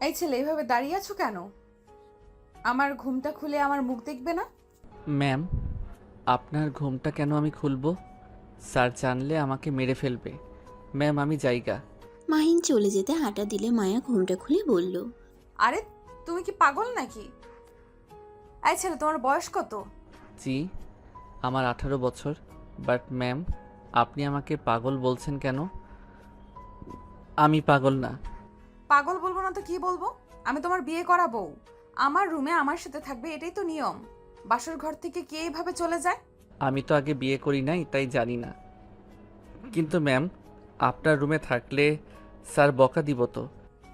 এই ছেলে, এভাবে দাঁড়িয়ে আছো কেন? আমার ঘুমটা খুলে আমার মুখ দেখবে না? ম্যাম, আপনার ঘুমটা কেন আমি খুলবো? স্যার জানলে আমাকে মেরে ফেলবে। ম্যাম, আমি জায়গা। মাহিন চলে যেতে হাঁটা দিলে মায়া ঘুমটা খুলে বলল, আরে, তুমি কি পাগল নাকি? এই ছেলে, তোমার বয়স কত? জি, আমার 18 বছর। বাট ম্যাম, আপনি আমাকে পাগল বলছেন কেন? আমি পাগল না। পাগল বলবো না তো কি বলবো? আমি তোমার বিয়ে করা বউ। আমার রুমে আমার সাথে থাকবে, এটাই তো নিয়ম। বাসর ঘর থেকে কে এইভাবে চলে যায়? আমি তো আগে বিয়ে করি নাই, তাই জানি না। কিন্তু ম্যাম, আপনার রুমে থাকলে স্যার বকা দিব তো।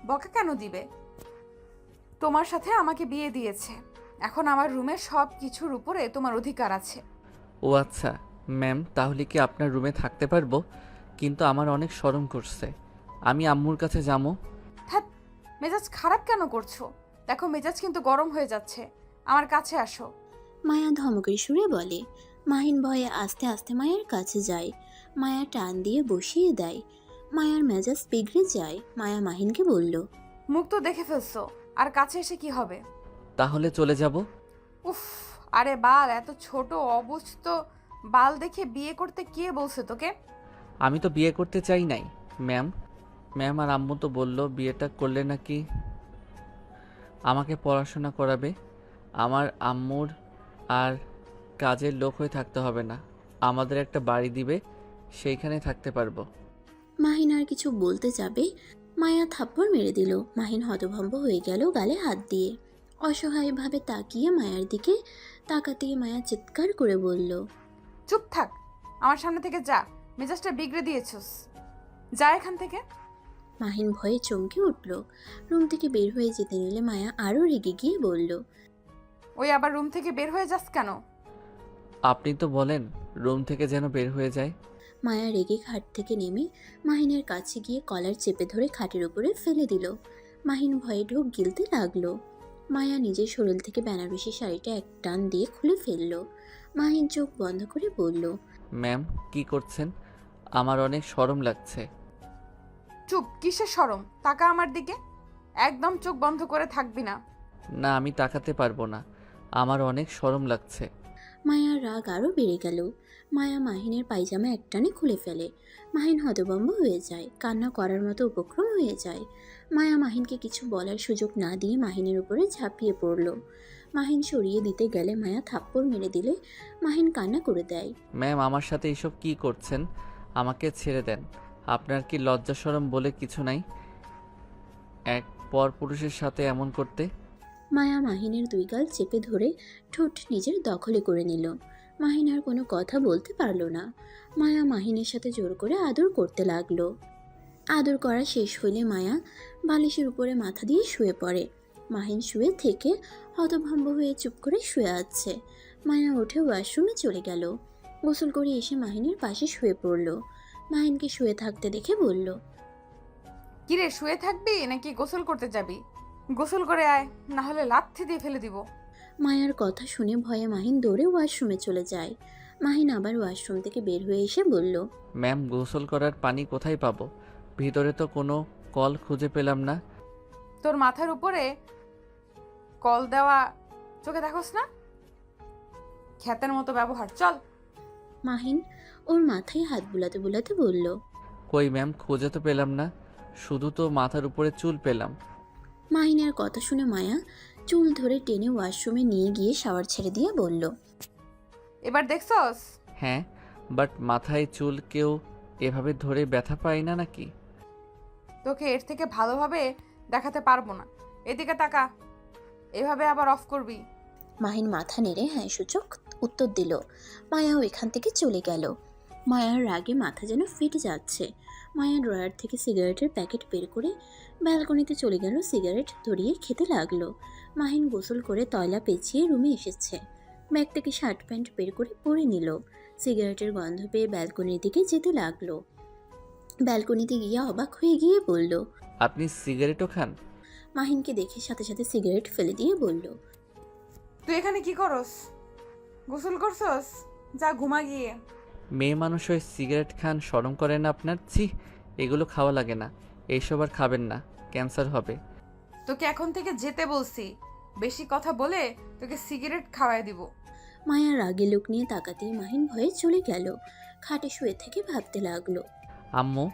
বকা কেন দিবে? তোমার সাথে আমাকে বিয়ে দিয়েছে, এখন আমার রুমের সব কিছুর উপরে তোমার অধিকার আছে। ও আচ্ছা। ম্যাম, তাহলে কি আপনার রুমে থাকতে পারবো? কিন্তু আমার অনেক শরম করছে। আমি আম্মুর কাছে যাবো। ধ্যাৎ, মেজাজ খারাপ কেন করছো? দেখো, মেজাজ কিন্তু গরম হয়ে যাচ্ছে। আমার কাছে আসো। মায়া ধমকের সুরে বলে। মাহিন ভয়ে আস্তে আস্তে মায়ের কাছে যায়। মায়া টান দিয়ে বসিয়ে দেয়। মায়ার মেজাজ বিগড়ে যায়। মায়া মাহিনকে বলল, মুখ তো দেখে ফেলছো, আর কাছে এসে কি হবে? তাহলে চলে যাব। উফ, আরে বাল, এত ছোট অবুঝ বাল দেখে বিয়ে করতে কে বলছে তোকে? আমি তো বিয়ে করতে চাই নাই ম্যাম। ম্যাম, আর আম্মু তো বললো বিয়েটা করলে নাকি আমাকে পড়াশোনা করাবে। আমার আম্মুর আর কাজের লোক হয়ে থাকতে হবে না, আমাদের একটা বাড়ি দিবে, সেইখানে থাকতে পারবো। মাহিন আর কিছু বলতে যাবে, মায়া থাপ্পড় মেরে দিল। মাহিন হতভম্ব হয়ে গেল গালে হাত দিয়ে। অসহায়ভাবে তাকিয়ে মায়ার দিকে তাকাতেই মায়া চিৎকার করে বলল, চুপ থাক, আমার সামনে থেকে যা। মেজাজটা বিগড়ে দিয়েছস, যা এখান থেকে। মাহিন ভয়ে চমকে উঠল। রুম থেকে বের হয়ে যেতে নিলে মায়া আরও রেগে গিয়ে বলল, ওই আবার রুম থেকে বের হয়ে যাস কেন? আপনি তো বলেন রুম থেকে যেন বের হয়ে যায়। মায়া রেগে খাট থেকে নেমে মাহিনের কাছে গিয়ে কলার চেপে ধরে খাটের উপরে ফেলে দিল। মাহিন ভয়ে ঢোক গিলতে লাগলো। মায়া নিজের শরীর থেকে বেনারসি শাড়িটা এক টান দিয়ে খুলে ফেলল। মাহিন চোখ বন্ধ করে বলল, ম্যাম, কি করছেন? আমার অনেক শরম লাগছে। চুপ, কিসের শরম? তাকা আমার দিকে। একদম চোখ বন্ধ করে থাকবি না। না, আমি তাকাতে পারবো না, আমার অনেক শরম লাগছে। মায়ার রাগ আরও বেড়ে গেল। মায়া মাহিনের পায়জামা একটানে খুলে ফেলে। মাহিন হতভম্ব হয়ে যায়, কান্না করার মতো উপক্রম হয়ে যায়। মায়া মাহিনকে কিছু বলার সুযোগ না দিয়ে মাহিনের উপরে ঝাঁপিয়ে পড়ল। মাহিন সরিয়ে দিতে গেলে মায়া থাপ্পড় মেরে দিলে মাহিন কান্না করে দেয়। ম্যাম, আমার সাথে এসব কি করছেন? আমাকে ছেড়ে দেন। আপনার কি লজ্জা শরম বলে কিছু নাই এক পরপুরুষের সাথে এমন করতে? মায়া মাহিনের দুই গাল চেপে ধরে ঠোঁট নিজের দখলে করে নিল। মাহিন আর কোনো কথা বলতে পারল না। মায়া মাহিনের সাথে জোর করে আদর করতে লাগলো। আদর করা শেষ হইলে মায়া বালিশের উপরে মাথা দিয়ে শুয়ে পড়ে। মাহিন শুয়ে থেকে হতভম্ব হয়ে চুপ করে শুয়ে আছে। মায়া উঠে ওয়াশরুমে চলে গেল। গোসল করে এসে মাহিনের পাশে শুয়ে পড়ল। মাহিনকে শুয়ে থাকতে দেখে বলল, কিরে, শুয়ে থাকবি নাকি গোসল করতে যাবি? গোসল করে আয়, না হলে লাথি দিয়ে ফেলে দিব। মায়ার কথা শুনে ভয়ে মাহিন দৌড়ে ওয়াশরুমে চলে যায়। মাহিন আবার ওয়াশরুম থেকে বের হয়ে এসে বলল, ম্যাম, গোসল করার পানি কোথায় পাবো? ভিতরে তো কোনো কল খুঁজে পেলাম না। তোর মাথার উপরে কল দেওয়া চোখে দেখোস না? খ্যাতের মতো ব্যবহার, চল। মাহিন ওর মাথায় হাত বুলাতে বুলাতে বলল, কই ম্যাম, খুঁজে তো পেলাম না, শুধু তো মাথার উপরে চুল পেলাম। মাহিনের কথা শুনে মায়া চুল ধরে টেনে ওয়াশরুমে নিয়ে গিয়ে শাওয়ার ছেড়ে দিয়ে বলল, এবার দেখছস? হ্যাঁ, বাট মাথায় চুল কেউ এভাবে ধরে ব্যথা পায় না নাকি? তোকে এর থেকে ভালোভাবে দেখাতে পারবো না। এদিকে তাকা, এভাবে আবার অফ করবি? মাহিন মাথা নেড়ে হ্যাঁ সূচক উত্তর দিল। মায়াও এখান থেকে চলে গেল। মায়ার রাগে মাথা যেন ফেটে যাচ্ছে। মায়া ড্রয়ার থেকে সিগারেটের প্যাকেট বের করে ব্যালকনিতে চলে গেল, সিগারেট ধরিয়ে খেতে লাগলো। মাহিন গোসল করে তয়লা পেঁচিয়ে রুমে এসেছে। ব্যাগ থেকে শার্ট প্যান্ট বের করে পরে নিল। সিগারেটের গন্ধ পেয়ে ব্যালকনির দিকে যেতে লাগলো। ব্যালকনিতে গিয়ে অবাক হয়ে গিয়ে বলল, আপনি সিগারেটও খান? মাহিনকে দেখে সাথে সাথে সিগারেট ফেলে দিয়ে বলল, তুই এখানে কি করস? গোসল করছস? যা ঘুমা গিয়ে। মেয়ে মানুষ হয়ে সিগারেট খান, শরম করে না আপনার? ছি, এগুলো খাওয়া লাগে না, এইসব আর খাবেন না, ক্যান্সার হবে। তোকে এখন থেকে যেতে বলছি। বেশি কথা বলে তোকে সিগারেট খাওয়াই দিব। মায়া রাগে লোক নিয়ে তাকাতেই মাহিন ভয়ে চলে গেল। খাটে শুয়ে থেকে ভাবতে লাগলো। আম্মু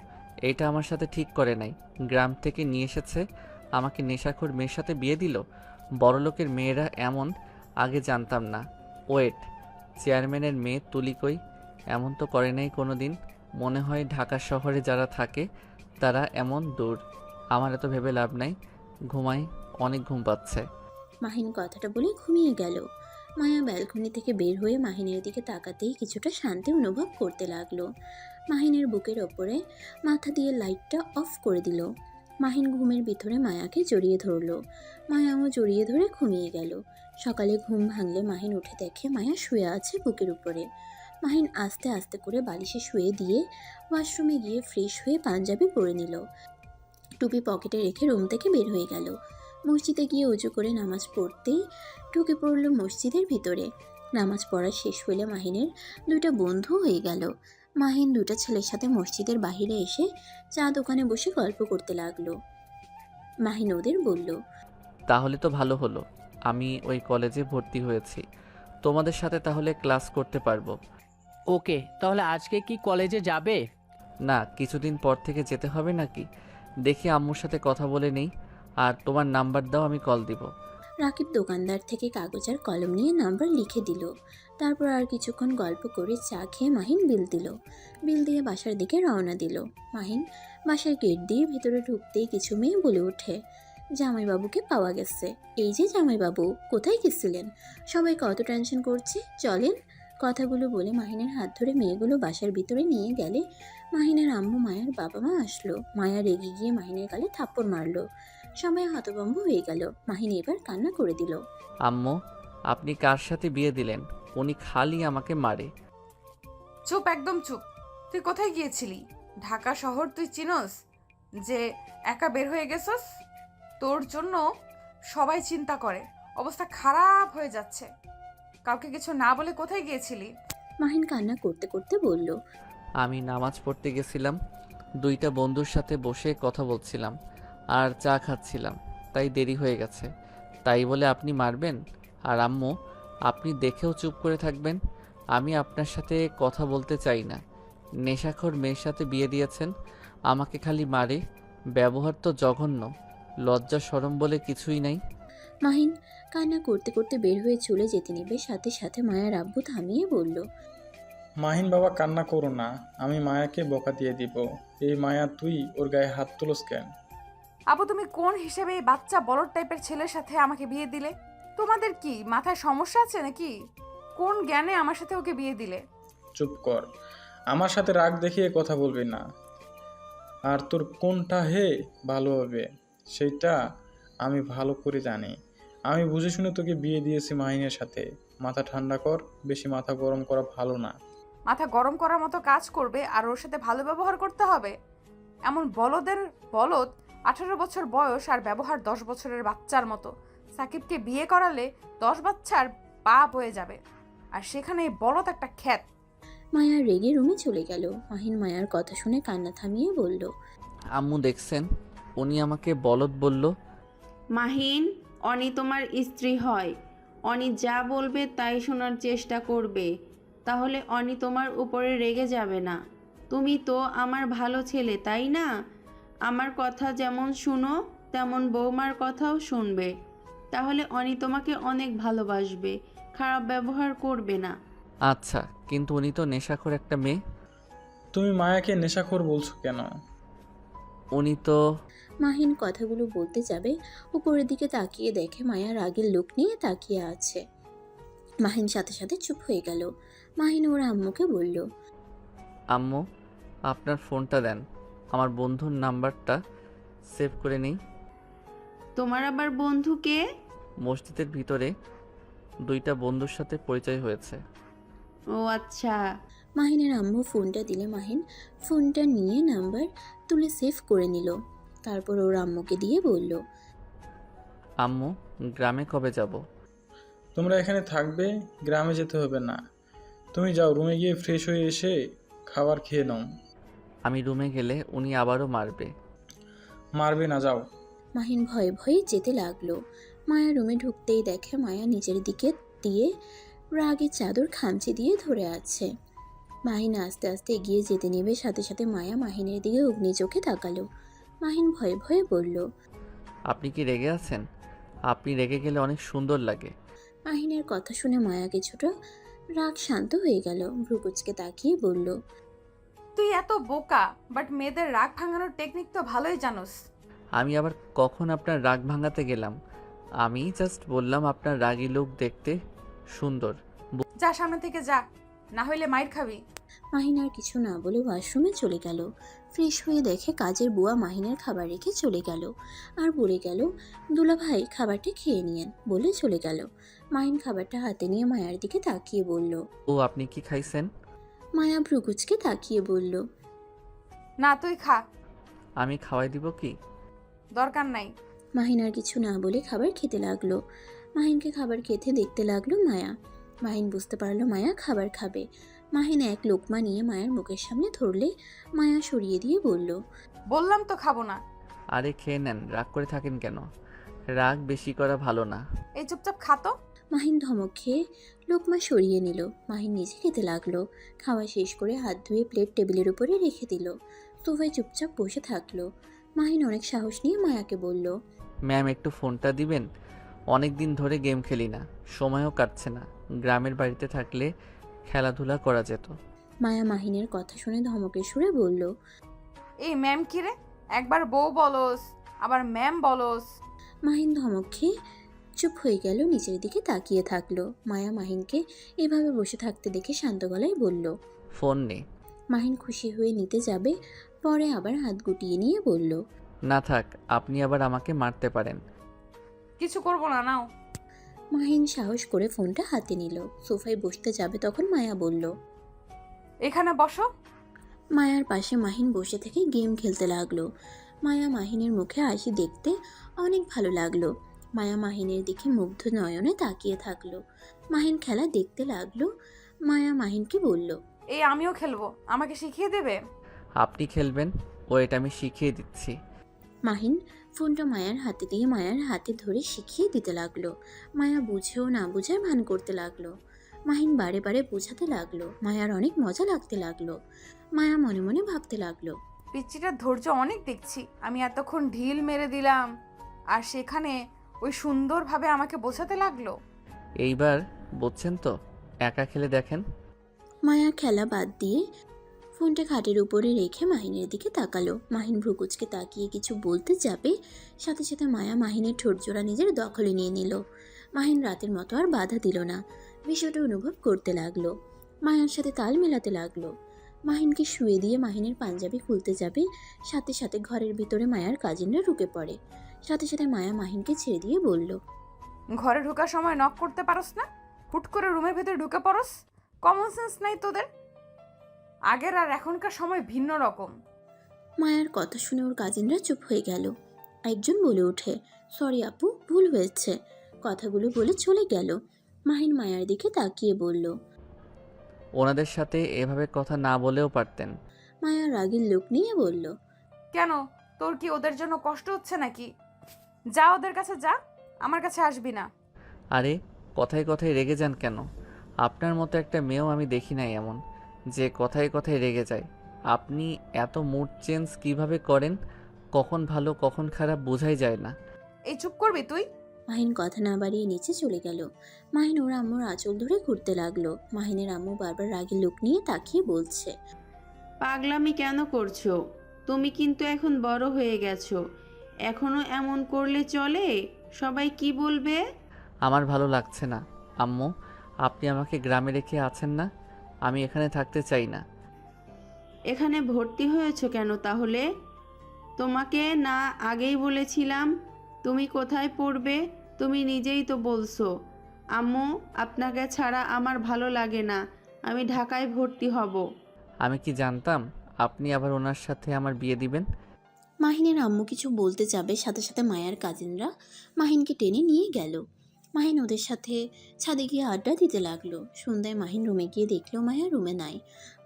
এটা আমার সাথে ঠিক করে নাই। গ্রাম থেকে নিয়ে এসেছে, আমাকে নেশাখোর মেয়ের সাথে বিয়ে দিল। বড়লোকের মেয়েরা এমন, আগে জানতাম না। ওয়েট, চেয়ারম্যানের মেয়ে তুলি কই? এমন তো করে নাই কোনো দিন। মনে হয় ঢাকা শহরে যারা থাকে তারা এমন দূর। আমার এত ভেবে লাভ নাই, ঘুমাই, অনেক ঘুম পাচ্ছে। মাহিন কথাটা বলে ঘুমিয়ে গেল। মায়া ব্যালকনি থেকে বের হয়ে মাহিনের দিকে তাকাতেই কিছুটা শান্তি অনুভব করতে লাগলো। মাহিনের বুকের ওপরে মাথা দিয়ে লাইটটা অফ করে দিল। মাহিন ঘুমের ভিতরে মায়াকে জড়িয়ে ধরলো। মায়াও জড়িয়ে ধরে ঘুমিয়ে গেল। সকালে ঘুম ভাঙলে মাহিন উঠে দেখে মায়া শুয়ে আছে বুকের উপরে। মাহিন আস্তে আস্তে করে বালিশে শুয়ে দিয়ে ওয়াশরুমে গিয়ে ফ্রেশ হয়ে পাঞ্জাবি পরে নিল। টুপি পকেটে রেখে রুম থেকে বের হয়ে গেল। মসজিদে গিয়ে উজু করে নামাজ পড়তেই ঢুকে পড়ল মসজিদের ভিতরে। নামাজ পড়া শেষ হলে মাহিনের দুইটা বন্ধু হয়ে গেল। মাহিন দুটো ছেলের সাথে মসজিদের বাইরে এসে চা দোকানে বসে গল্প করতে লাগলো। মাহিন ওদের বলল, তাহলে তো ভালো হলো, আমি ওই কলেজে ভর্তি হয়েছি। তোমাদের সাথে তাহলে ক্লাস করতে পারবো। ওকে, তাহলে আজকে কি কলেজে যাবে? না, কিছুদিন পর থেকে যেতে হবে নাকি? দেখি আম্মুর সাথে কথা বলে নেই। আর তোমার নাম্বার দাও, আমি কল দিব। রাকিব দোকানদার থেকে কাগজ আর কলম নিয়ে নাম্বার লিখে দিল। তারপর আর কিছুক্ষণ গল্প করে চা খেয়ে মাহিন বিল দিল। বিল দিয়ে বাসার দিকে রওনা দিল। মাহিন বাসার গেট দিয়ে ভিতরে ঢুকতেই কিছু মেয়ে বলে ওঠে, জামাইবাবুকে পাওয়া গেছে। এই যে জামাইবাবু, কোথায় গেছিলেন? সবাই কত টেনশন করছে, চলেন। কথাগুলো বলে মাহিনের হাত ধরে মেয়েগুলো বাসার ভিতরে নিয়ে গেলে মাহিনের আম্মু মায়ের বাবা মা আসলো। মায়া রেগে গিয়ে মাহিনের গালে থাপ্পড় মারলো। সবাই হতভম্ব হয়ে গেল। মাহিন এবার কান্না করে দিল। আম্মু, আপনি কার সাথে বিয়ে দিলেন? উনি খালি আমাকে মারে। চুপ, একদম চুপ। তুই কোথায় গিয়েছিলি? ঢাকা শহর তুই চিনস যে একা বের হয়ে গেছস? তোর জন্য সবাই চিন্তা করে, অবস্থা খারাপ হয়ে যাচ্ছে। কাউকে কিছু না বলে কোথায় গিয়েছিলি? মাহিন কান্না করতে করতে বলল, আমি নামাজ পড়তে গেছিলাম, দুইটা বন্ধুর সাথে বসে কথা বলছিলাম আর চা খাচ্ছিলাম, তাই দেরি হয়ে গেছে। তাই বলে আপনি মারবেন? আর আম্মু, আপনি দেখেও চুপ করে থাকবেন? আমি আপনার সাথে কথা বলতে চাই না। নেশাখোর মেয়ের সাথে বিয়ে দিয়েছেন, আমাকে খালি মারে। ব্যবহার তো জঘন্য, লজ্জা শরম বলে কিছুই নাই। মাহিন কান্না করতে করতে বের হয়ে চলে যেতে নেবে, সাথে সাথে মায়ার আব্বু থামিয়ে বলল, মাহিন বাবা, কান্না করো না, আমি মায়াকে বকা দিয়ে দিব। এই মায়া, তুই ওর গায়ে হাত তুলস কেন? আপু, তুমি কোন হিসেবে এই বাচ্চা বলদ টাইপের ছেলের সাথে আমাকে বিয়ে দিলে? তোমাদের কি মাথায় সমস্যা আছে নাকি? কোন জ্ঞানে আমার সাথে ওকে বিয়ে দিলে? চুপ কর, আমার সাথে রাগ দেখিয়ে কথা বলবি না। আর তোর কোনটা ভালো হবে সেইটা আমি ভালো করে জানি। আমি বুঝে শুনে তোকে বিয়ে দিয়েছি মাহিনের সাথে। মাথা ঠান্ডা কর, বেশি মাথা গরম করা ভালো না। মাথা গরম করার মতো কাজ করবে আর ওর সাথে ভালো ব্যবহার করতে হবে? এমন বলদের বলদ, 18 বছর বয়স আর ব্যবহার 10 বছরের বাচ্চার মতো। সাকিবকে বিয়ে করালে 10 বাচ্চার বাপ হয়ে যাবে, আর সেখানে এই বলদ একটা খ্যাত। মায়া রেগে রুমে চলে গেল। মাহিন মায়ার কথা শুনে কান্না থামিয়ে বলল, আম্মু দেখছেন, উনি আমাকে বলদ বলল। মাহিন, অনি তোমার স্ত্রী হয়। অনি যা বলবে তাই শোনার চেষ্টা করবে, তাহলে অনি তোমার উপরে রেগে যাবে না। তুমি তো আমার ভালো ছেলে, তাই না? আমার কথা যেমন শুনো তেমন বৌমার কথাও শুনবে, তাহলে অনি তোমাকে অনেক ভালোবাসবে, খারাপ ব্যবহার করবে না। আচ্ছা, কিন্তু উনি তো নেশাখোর একটা মেয়ে। তুমি মায়াকে নেশাখোর বলছো কেন? উনি তো। মাহিন কথাগুলো বলতে যাবে, উপরের দিকে তাকিয়ে দেখে মায়া রাগের লোক নিয়ে তাকিয়ে আছে। মাহিন সাথে সাথে চুপ হয়ে গেল। মাহিন ওর আম্মুকে বলল, আম্মু, আপনার ফোনটা দেন, আমার বন্ধুর নাম্বারটা সেভ করে নেই। তোমার আবার বন্ধু কে? মসজিদের ভিতরে দুইটা বন্ধুর সাথে পরিচয় হয়েছে। ও আচ্ছা। মাহিনের আম্মু ফোনটা দিলে মাহিন ফোনটা নিয়ে নাম্বার তুলে সেভ করে নিল। তারপর ওর আম্মুকে দিয়ে বলল, আম্মু, গ্রামে কবে যাব? তোমরা এখানে থাকবে, গ্রামে যেতে হবে না। তুমি যাও, রুমে গিয়ে ফ্রেশ হয়ে এসে খাবার খেয়ে নাও। আমি রুমে গেলে উনি আবারও মারবে। মারবে না, যাও। মাহিন ভয়ে ভয়ে যেতে লাগলো। মায়া রুমে ঢুকতেই দেখে মায়া নিজের দিকে দিয়ে রাগে চাদর খামচে দিয়ে ধরে আছে। মাহিন আস্তে আস্তে এগিয়ে যেতে নেবে, সাথে সাথে মায়া মাহিনের দিকে অগ্নি চোখে তাকালো। মাহিন ভয়ে ভয়ে বলল। আপনি কি রেগে আছেন? আপনি রেগে গেলে অনেক সুন্দর লাগে। মাহিনের কথা শুনে মায়া কিছুটা রাগ শান্ত হয়ে গেল, ভ্রুকুচকে তাকিয়ে বলল। তুই এত বোকা, বাট মেয়েদের রাগ ভাঙানোর টেকনিক তো ভালোই জানোস। আমি আবার কখন আপনার রাগ ভাঙাতে গেলাম? আমি জাস্ট বললাম আপনার রাগী লোক দেখতে সুন্দর। যা সামনে থেকে যা, না হইলে মাইর খাবি। মাহিন আর কিছু না বলে ওয়াশরুমে চলে গেল। ফ্রেশ হয়ে দেখে কাজের বুয়া মাহিনের খাবার রেখে চলে গেল আর বলে গেল, দুলাভাই খাবারটা খেয়ে নিয়েন বলে চলে গেল। মাহিন খাবারটা হাতে নিয়ে মায়ার দিকে তাকিয়ে বলল। ও আপনি কি খাইছেন? মায়া ভ্রুকুচকে তাকিয়ে বলল। না তুই খা। আমি খাওয়াই দিব কি? দরকার নাই। মাহিন আর কিছু না বলে খাবার খেতে লাগলো। মাহিনকে খাবার খেতে দেখতে লাগলো মায়া। মাহিন বুঝতে পারলো মায়া খাবার খাবে। মাহিন এক লোকমা নিয়ে মায়ের মুখের সামনে ধরলে মায়া সরিয়ে দিয়ে বলল। বললাম তো খাবো না। আরে খেয়ে নেন, রাগ করে থাকেন কেন? রাগ বেশি করা ভালো না। এই চুপচাপ খাতো। মাহিন ধমক খেয়ে লোকমা সরিয়ে নিল। মাহিন নিজে খেতে লাগলো। খাওয়া শেষ করে হাত ধুয়ে প্লেট টেবিলের উপরে রেখে দিল। সোফায় চুপচাপ বসে থাকলো। মাহিন অনেক সাহস নিয়ে মায়াকে বলল। ম্যাম একটু ফোনটা দিবেন? অনেক দিন ধরে গেম খেলি না, সময়ও কাটছে না। গ্রামের বাড়িতে থাকলে খেলাধুলা করা যেত। মায়া মাহিনের কথা শুনে ধমকের সুরে বলল। এই ম্যাম কি রে? একবার বউ বলস, আবার ম্যাম বলস। মাহিন ধমক খেয়ে চুপ হয়ে গেল, নিচের দিকে তাকিয়ে থাকলো। মায়া মাহিনকে এভাবে বসে থাকতে দেখে শান্ত গলায় বলল। ফোন নে। মাহিন খুশি হয়ে নিতে যাবে, পরে আবার হাত গুটিয়ে নিয়ে বলল। না থাক, আপনি আবার আমাকে মারতে পারেন। কিছু করবো না, নাও। মাহিন সাহস করে ফোনটা হাতে নিল। সোফায় বসতে যাবে তখন মায়া বলল। এখানে বসো। মায়ার পাশে মাহিন বসে থেকে গেম খেলতে লাগলো। মায়া মাহিনের মুখে হাসি দেখতে অনেক ভালো লাগলো। মায়া মাহিনের দিকে মুগ্ধ নয়নে তাকিয়ে থাকলো। মাহিন খেলা দেখতে লাগলো। মায়া মাহিনকে বলল। এই আমিও খেলবো, আমাকে শিখিয়ে দেবে? আপনি খেলবেন? ও এটা আমি শিখিয়ে দিচ্ছি। মাহিন ফোনটা মায়ার হাতে দিয়ে মায়ার হাতে ধরে শিখিয়ে দিতে লাগলো। মায়া বুঝেও না বুঝার ভান করতে লাগলো। মাহিন বারে বারে বোঝাতে লাগলো। মায়ার অনেক মজা লাগতে লাগলো। মায়া মনে মনে ভাবতে লাগলো। পিচ্চিটার ধৈর্য অনেক দেখছি। আমি এতক্ষণ ঢিল মেরে দিলাম, আর সেখানে ওই সুন্দরভাবে আমাকে বোঝাতে লাগলো। এইবার বুঝছেন তো? একা খেলে দেখেন। মায়া খেলা বাদ দিয়ে ফোনটা খাটের উপরে রেখে মাহিনের দিকে তাকালো। মাহিন ভ্রুকুচকে তাকিয়ে কিছু বলতে যাবে, সাথে সাথে মায়া মাহিনের ঠোঁটজোড়া নিজের দখলে নিয়ে নিল। মাহিন রাতের মতো আর বাধা দিল না, বিষয়টা অনুভব করতে লাগলো। মায়ার সাথে তাল মেলাতে লাগলো। মাহিনকে শুয়ে দিয়ে মাহিনের পাঞ্জাবি খুলতে যাবে, সাথে সাথে ঘরের ভিতরে মায়ার কাজিনরা ঢুকে পড়ে। সাথে সাথে মায়া মাহিনকে ছেড়ে দিয়ে বলল। ঘরে ঢোকার সময় নক করতে পারস না? হুট করে রুমের ভেতরে ঢুকে পড়স? কমন সেন্স নাই তোদের? আগের আর এখনকার সময় ভিন্ন রকম। মায়ার কথা শুনে ওর কাজিনরা চুপ হয়ে গেল। একজন বলে ওঠে, সরি আপু, ভুল হয়েছে। কথাগুলো বলে চলে গেল। মাহিন মায়ার দিকে তাকিয়ে বলল। ওনাদের সাথে এভাবে কথা না বলেও পারতেন। মায়া রাগের লোক নিয়ে বলল। কেন, তোর কি ওদের জন্য কষ্ট হচ্ছে নাকি? যা ওদের কাছে যা, আমার কাছে আসবি না। আরে কথায় কথায় রেগে যান কেন? আপনার মতো একটা মেয়েও আমি দেখি নাই এমন, যে কথায় কথায় রেগে যায়। আপনি এত মুড চেঞ্জ কিভাবে করেন? কখন ভালো কখন খারাপ বোঝাই যায় না। এই চুপ করবি তুই? মাহিন কথা না বাড়িয়ে নিচে চলে গেল। মাহিন ওর আম্মুর আঁচল ধরে ঘুরতে লাগলো। মাহিনের আম্মু বারবার রাগের লোক নিয়ে তাকিয়ে বলছে। পাগলামি কেন করছো? তুমি কিন্তু এখন বড় হয়ে গেছো। এখনো এমন করলে চলে? সবাই কি বলবে? আমার ভালো লাগছে না আম্মু। আপনি আমাকে গ্রামে রেখে আছেন না, আমি এখানে থাকতে চাই না। এখানে ভর্তি হয়েছো কেন তাহলে? তোমাকে না আগেই বলেছিলাম তুমি কোথায় পড়বে? তুমি নিজেই তো বলছো, আম্মু আপনাকে ছাড়া আমার ভালো লাগে না, আমি ঢাকায় ভর্তি হব। আমি কি জানতাম আপনি আবার ওনার সাথে আমার বিয়ে দিবেন? মাহিনের আম্মু কিছু বলতে যাবে, সাথে সাথে মায়ার কাজিনরা মাহিনকে টেনে নিয়ে গেল। মাহিন ওদের সাথে ছাদে গিয়ে আড্ডা দিতে লাগলো। সন্ধ্যায় মাহিন রুমে গিয়ে দেখলো মায়া রুমে নাই।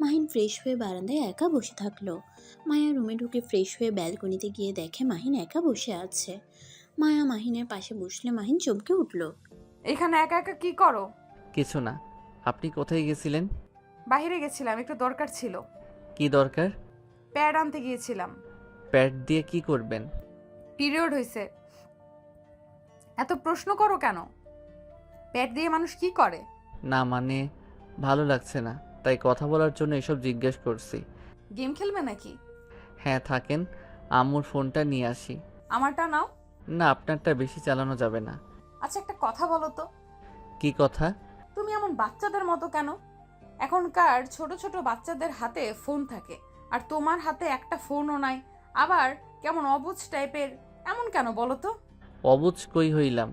মাহিন ফ্রেশ হয়ে বারান্দায় একা বসে থাকলো। মায়া রুমে ঢুকে ফ্রেশ হয়ে ব্যালকনিতে গিয়ে দেখে মাহিন একা বসে আছে। মায়া মাহিনের পাশে বসলে মাহিন চমকে উঠল। এখানে একা একা কি করো? কিছু না। আপনি কোথায় গেছিলেন? বাইরে গেছিলাম, একটু দরকার ছিল। কি দরকার? প্যাড আনতে গিয়েছিলাম। প্যাড দিয়ে কি করবেন? পিরিয়ড হয়েছে। এত প্রশ্ন করো কেন? প্যাড দিয়ে মানুষ কি করে? না মানে ভালো লাগছে না, তাই কথা বলার জন্য এসব জিজ্ঞেস করছি। গেম খেলবে নাকি? হ্যাঁ থাকেন, আম্মুর ফোনটা নিয়ে আসি। আমারটা নাও। না, আপনারটা বেশি চালানো যাবে না। আচ্ছা, একটা কথা বলো তো, কি কথা? তুমি এমন বাচ্চাদের মতো কেন? এখনকার ছোট ছোট বাচ্চাদের হাতে ফোন থাকে, আর তোমার হাতে একটা ফোনও নাই। আবার কেমন অবুঝ টাইপের, এমন কেন বলো তো? অবুঝ কই হইলাম,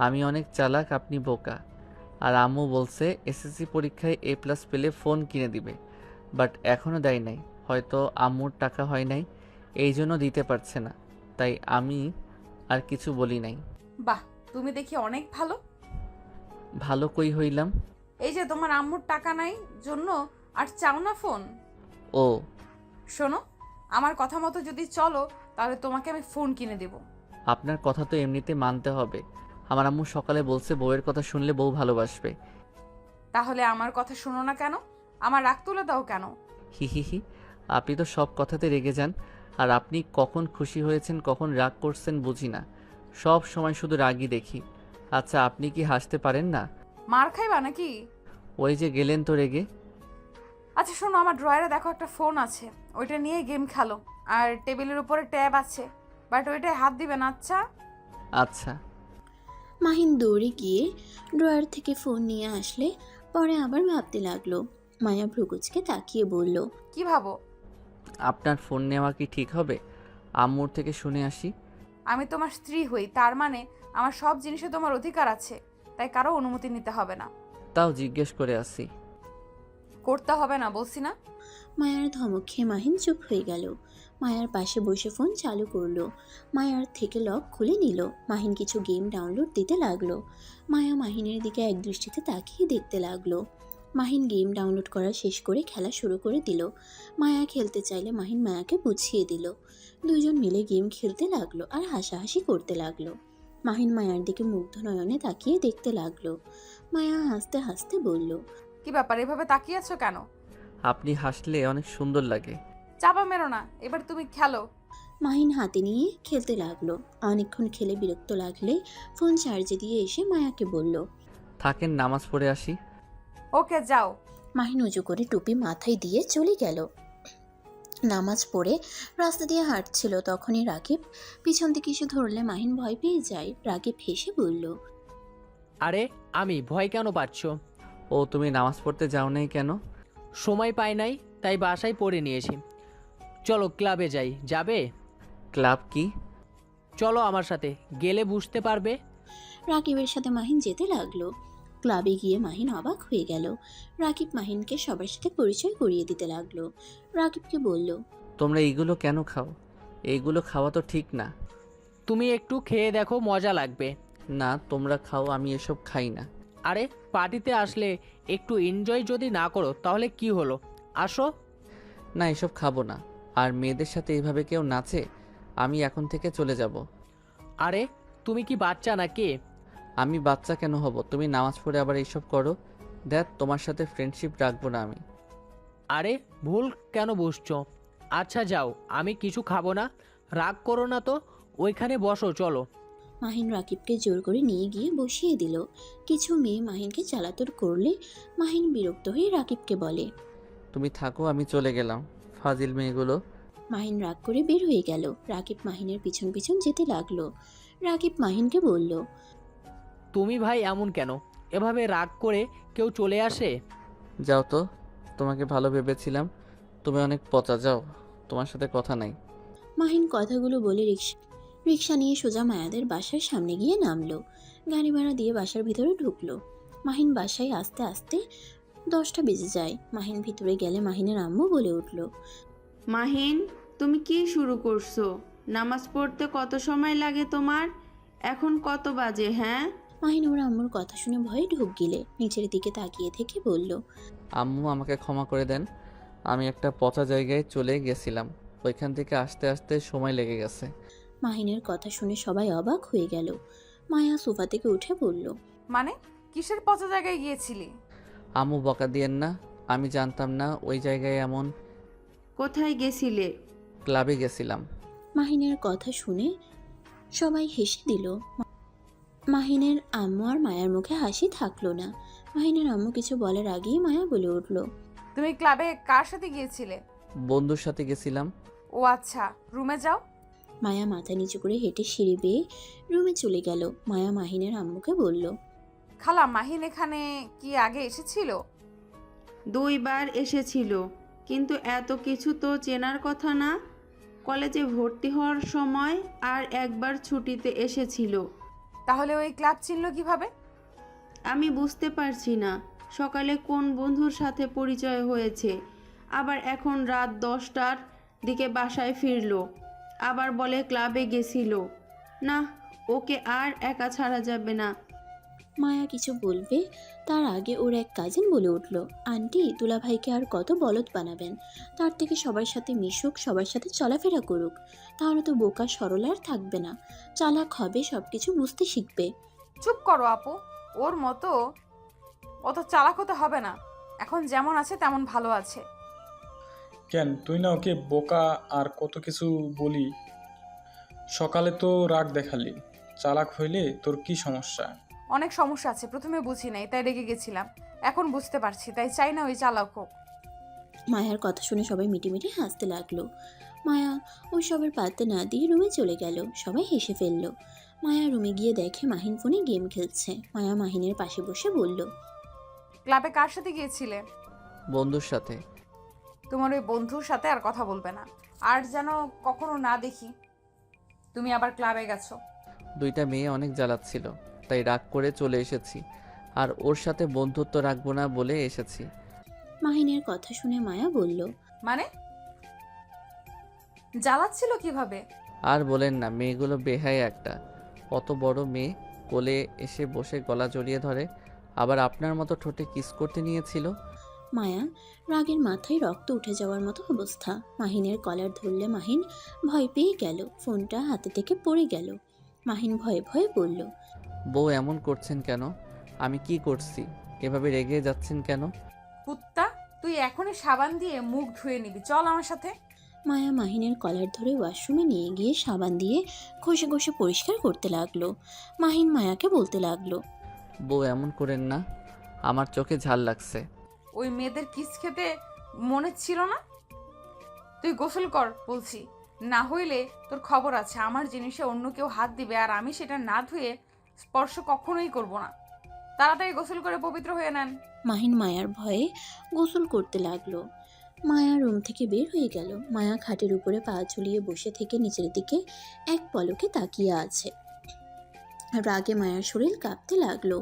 আমি অনেক চালাক, আপনি বোকা। আর আম্মু বলছে এসএসসি পরীক্ষায় A+ পেলে ফোন কিনে দিবে, বাট এখনও দেয় নাই। হয়তো আম্মুর টাকা হয় নাই, এই জন্য দিতে পারছে না, তাই আমি আর কিছু বলি নাই। বাহ, তুমি দেখি অনেক ভালো। ভালো কই হইলাম? এই যে তোমার আম্মুর টাকা নাই জন্য আর চাও না ফোন। ও শোনো, আমার কথা মতো যদি চলো তাহলে তোমাকে আমি ফোন কিনে দেব। আপনার কথা তো এমনিতে মানতে হবে। আমার আম্মু সকালে বলছে বউয়ের কথা শুনলে বউ ভালোবাসবে। তাহলে আমার কথা শোনো না কেন? আমার রাগ তুলে দাও কেন? হি হি হি, আপনি তো সব কথাতে রেগে যান, আর আপনি কখন খুশি হয়েছেন কখন রাগ করছেন বুঝি না, সব সময় শুধু রাগই দেখি। আচ্ছা আপনি কি হাসতে পারেন না? মার খাইবা নাকি? ওই যে গেলেন তো রেগে। আচ্ছা শোনো, আমার ড্রয়ারে দেখো একটা ফোন আছে, ওইটা নিয়ে গেম খেলো। আর টেবিলের উপরে ট্যাব আছে, বাট ওইটায় হাত দিবে না। আচ্ছা? আচ্ছা। মাহিন দৌড়ে গিয়ে ড্রয়ার থেকে ফোন নিয়ে আসলে পরে আবার ভাবতে লাগলো। মায়া ভ্রুকুচকে তাকিয়ে বলল, কি ভাবো? আপনার ফোন নেওয়া কি ঠিক হবে? আম্মুর থেকে শুনে আসি। আমি তোমার স্ত্রী হই, তার মানে আমার সব জিনিসে তোমার অধিকার আছে, তাই কারো অনুমতি নিতে হবে না। তাও জিজ্ঞেস করে আসি। করতে হবে না বলছি না? মায়ার ধমক খেয়ে মাহিন চুপ হয়ে গেল। মায়ার পাশে বসে ফোন চালু করলো। মায়ার থেকে লক খুলে নিল। মাহিন কিছু গেম ডাউনলোড দিতে লাগলো। মায়া মাহিনের দিকে এক দৃষ্টিতে তাকিয়ে দেখতে লাগলো। মাহিন গেম ডাউনলোড করা শেষ করে খেলা শুরু করে দিল। মায়া খেলতে চাইলে মাহিন মায়াকে বুঝিয়ে দিল। দুজন মিলে গেম খেলতে লাগলো আর হাসাহাসি করতে লাগলো। মাহিন মায়ার দিকে মুগ্ধ নয়নে তাকিয়ে দেখতে লাগলো। মায়া হাসতে হাসতে বলল, কি ব্যাপার, এভাবে তাকিয়ে আছো কেন? আপনি হাসলে অনেক সুন্দর লাগে। চাপা মেরো না, এবার তুমি খেলো। মাহিন হাতে নিয়ে খেলতে লাগলো। অনেকক্ষণ খেলে বিরক্ত লাগলে ফোন চার্জে দিয়ে এসে মায়াকে বলল, থাকেন, নামাজ পড়ে আসি। ওকে যাও। মাহিন উঁচু করে টুপি মাথায় দিয়ে চলে গেল। নামাজ পড়ে রাস্তা দিয়ে হাঁটছিল, তখনই রাকিব পিছন থেকে এসে ধরলে মাহিন ভয় পেয়ে যায়। রাকিব হেসে বলল, আরে আমি ভয় কেন পাচ্ছ? ও তুমি নামাজ পড়তে যাও নাই কেন? সময় পাই নাই, তাই বাসায় পড়ে নিয়েছি। চলো ক্লাবে যাই, যাবে? ক্লাব কি? চলো আমার সাথে, গেলে বুঝতে পারবে। রাকিবের সাথে মাহিন যেতে লাগলো। ক্লাবে গিয়ে মাহিন অবাক হয়ে গেল। রাকিব মাহিনকে সবার সাথে পরিচয় করিয়ে দিতে লাগলো। রাকিবকে বলল, তোমরা এইগুলো কেন খাও? এইগুলো খাওয়া তো ঠিক না। তুমি একটু খেয়ে দেখো, মজা লাগবে। না তোমরা খাও, আমি এসব খাই না। আরে পার্টিতে আসলে একটু এনজয় যদি না করো তাহলে কি হলো? আসো। না এসব খাবো না। আর মেয়েদের সাথে এইভাবে কেউ নাচে? আমি এখন থেকে চলে যাব। আরে তুমি কি বাচ্চা নাকি? আমি বাচ্চা কেন হব? তুমি নামাজ পড়ে আবার এইসব করো। দেখ তোমার সাথে ফ্রেন্ডশিপ রাখবো না আমি। আরে ভুল কেন বুঝছো? আচ্ছা যাও, আমি কিছু খাবো না। রাগ করো না তো, ওইখানে বসো, চলো। মাহিন রাকিবকে জোর করে নিয়ে গিয়ে বসিয়ে দিল। কিছু মেয়ে মাহিনকে চালাতর করলে মাহিন বিরক্ত হয়ে রাকিবকে বলে, তুমি থাকো, আমি চলে গেলাম। ফাজিল মেয়েগুলো। মাহিন রাগ করে বের হয়ে গেল। রাকিব মাহিনের পিছন পিছন যেতে লাগলো। রাকিব মাহিনকে বলল, তুমি ভাই এমন কেন? এভাবে রাগ করে কেউ চলে আসে? যাও তো, তোমাকে ভালো ভেবেছিলাম, তুমি অনেক পচা। যাও, তোমার সাথে কথা নাই। মাহিন কথাগুলো বলে রিক্সা নিয়ে সোজা মায়াদের বাসার সামনে গিয়ে নামলো। গাড়ি ভাড়া দিয়ে বাসার ভিতরে ঢুকলো। মাহিন বাসায় আসতে আসতে 10টা বেজে যায়। মাহিন ভিতরে গেলে মাহিনের আম্মু বলে উঠল, মাহিন, তুমি কি শুরু করছো? নামাজ পড়তে কত সময় লাগে তোমার? এখন কত বাজে? হ্যাঁ, মাহিন ওর আম্মুর কথা শুনে ভয়ে ঢুক গিলে নিচের দিকে তাকিয়ে থেকে বলল, আম্মু আমাকে ক্ষমা করে দেন, আমি একটা পচা জায়গায় চলে গেছিলাম, ওইখান থেকে আসতে আসতে সময় লেগে গেছে। মাহিনের কথা শুনে সবাই অবাক হয়ে গেল। মায়া সোফা থেকে উঠে বলল, মানে কিসের পচা জায়গায় গিয়েছিলি? আম্মু বকা দিয়েন না, আমি জানতাম না ওই জায়গায় এমন। কোথায় গেছিলে? ক্লাবে গেছিলাম। মাহিনের কথা শুনে সবাই হেসে দিল। মাহিনের আম্মু আর মায়ার মুখে হাসি থাকলো না। মাহিনের আম্মু কিছু বলার আগেই মায়া বলে উঠল, তুমি ক্লাবে কার সাথে গিয়েছিলে? বন্ধুর সাথে গেছিলাম। ও আচ্ছা, রুমে যাও। মায়া মাথা নিচু করে হেঁটে সিঁড়ি বেয়ে রুমে চলে গেল। মায়া মাহিনের আম্মুকে বলল, খালা, মাহিন এখানে কি আগে এসেছিল? 2 বার এসেছিল, কিন্তু এত কিছু তো চেনার কথা না। কলেজে ভর্তি হওয়ার সময় আর একবার ছুটিতে এসেছিল। তাহলে ওই ক্লাব চিনল কিভাবে? আমি বুঝতে পারছি না, সকালে কোন বন্ধুর সাথে পরিচয় হয়েছে, আবার এখন রাত 10টার দিকে বাসায় ফিরলো, আবার বলে ক্লাবে গেছিল। না, ওকে আর একা ছাড়া যাবে না। মায়া কিছু বলবে তার আগে ওর এক কাজিন বলে উঠল, আন্টি দুলাভাইকে আর কত বলদ বানাবেন? তার থেকে সবার সাথে মিশুক, সবার সাথে চলাফেরা করুক, তাহলে তো বোকা সরল আর থাকবে না, চালাক হবে, সব কিছু বুঝতে শিখবে। চুপ করো আপু, ওর মতো অত চালাক হতে হবে না। এখন যেমন আছে তেমন ভালো আছে। কেন তুই না ওকে বোকা আর কত কিছু বলি? সকালে তো রাগ দেখালি, চালাক হইলে তোর কি সমস্যা? অনেক সমস্যা আছে, প্রথমে বুঝি নাই তাই রেগে গেছিলাম, এখন বুঝতে পারছি তাই চাই না ওই চালাক হোক। মায়ার কথা শুনে সবাই মিটিমিটি হাসতে লাগলো। মায়া ওই সবের পাত্তা না দিয়ে রুমে চলে গেল। সবাই হেসে ফেললো। মায়া রুমে গিয়ে দেখে মাহিন ফোনে গেম খেলছে। মায়া মাহিনের পাশে বসে বলল, ক্লাবে কার সাথে গিয়েছিলে? বন্ধুর সাথে। তোমার ওই বন্ধুর সাথে আর কথা বলবে না, আর যেন কখনো না দেখি তুমি আবার ক্লাবে গেছো। 2টা মেয়ে অনেক জ্বালাচ্ছিল, তাই রাগ করে চলে এসেছি। আর ওর সাথে বন্ধুত্ব রাখবো না বলে এসেছি। মাহিনের কথা শুনে মায়া বলল, মানে জ্বালাচ্ছিল কিভাবে? আর বলেন না, মেয়েগুলো বেহায় একটা। কত বড় মেয়ে কোলে এসে বসে গলা জড়িয়ে ধরে, আবার আপনার মতো ঠোঁটে কিস করতে নিয়েছিল। মায়া রাগের মাথায় রক্ত উঠে যাওয়ার মতো অবস্থা। মাহিনের কলার ধরলে মাহিন ভয় পেয়ে গেল, ফোনটা হাতে থেকে পড়ে গেল। মাহিন ভয়ে ভয়ে বলল, বউ এমন করছেন কেন? আমি কি করছি? এভাবে রেগে যাচ্ছেন কেন? কুত্তা, তুই এখনই সাবান দিয়ে মুখ ধুয়ে নিবি, চল আমার সাথে। মায়া মাহিনের কলার ধরে ওয়াশরুমে নিয়ে গিয়ে সাবান দিয়ে ঘষে ঘষে পরিষ্কার করতে লাগলো। মাহিন মায়াকে বলতে লাগলো, বউ এমন করেন না, আমার চোখে ঝাল লাগছে। ওই মেয়েদের কিস খেতে মনে ছিল না? তুই গোসল কর বলছি, না হইলে তোর খবর আছে। আমার জিনিসে অন্য কেউ হাত দিবে আর আমি সেটা না ধুয়ে স্পর্শ কখনোই করব না। তাড়াতাড়ি গোসল করে পবিত্র হয়ে নেন। মাহিন মায়ার ভয়ে গোসল করতে লাগলো। মায়া রুম থেকে বের হয়ে গেল। মায়া খাটের উপরে পা ঝুলিয়ে বসে থেকে নিচের দিকে এক পলকে তাকিয়ে আছে। রাগে মায়ার শরীর কাঁপতে লাগলো।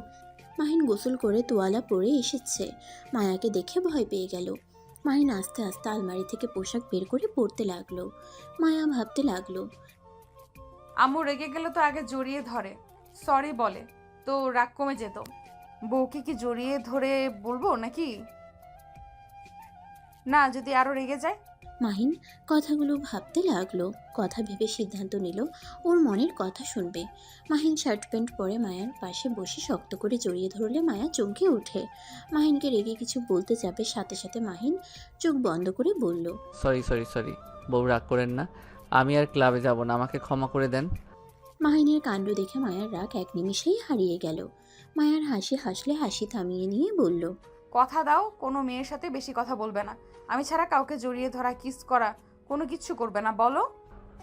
মাহিন গোসল করে তোয়ালা পরে এসেছে। মায়াকে দেখে ভয় পেয়ে গেল। মাহিন আস্তে আস্তে আলমারি থেকে পোশাক বের করে পরতে লাগলো। মায়া ভাবতে লাগলো, আম্মু রেগে গেলে তো আগে জড়িয়ে ধরে, সরি বলে, তো রাগ কমে যেত। বউকে কি জড়িয়ে ধরে বলবো নাকি? না, যদি আরো রেগে যায়? মাহিন কথাগুলো ভাবতে লাগলো। কথা ভেবে সিদ্ধান্ত নিল ওর মনের কথা শুনবে। মাহিন শার্ট প্যান্ট পরে মায়ার পাশে বসে শক্ত করে জড়িয়ে ধরলে মায়া চমকে ওঠে। মাহিনকে রেগে কিছু বলতে যাবে, সাথে সাথে মাহিন চোখ বন্ধ করে বলল, সরি। বউ রাগ করেন না, আমি আর ক্লাবে যাব না, আমাকে ক্ষমা করে দেন। মাহিনের কাণ্ড দেখে মায়ার রাগ এক নিমিষেই হারিয়ে গেল। মায়ার হাসি হাসলে হাসি থামিয়ে নিয়ে বলল, কথা দাও কোনো মেয়ের সাথে বেশি কথা বলবে না। আমি ছাড়া কাউকে জড়িয়ে ধরা, কিস করা কোনো কিচ্ছু করবে না, বলো।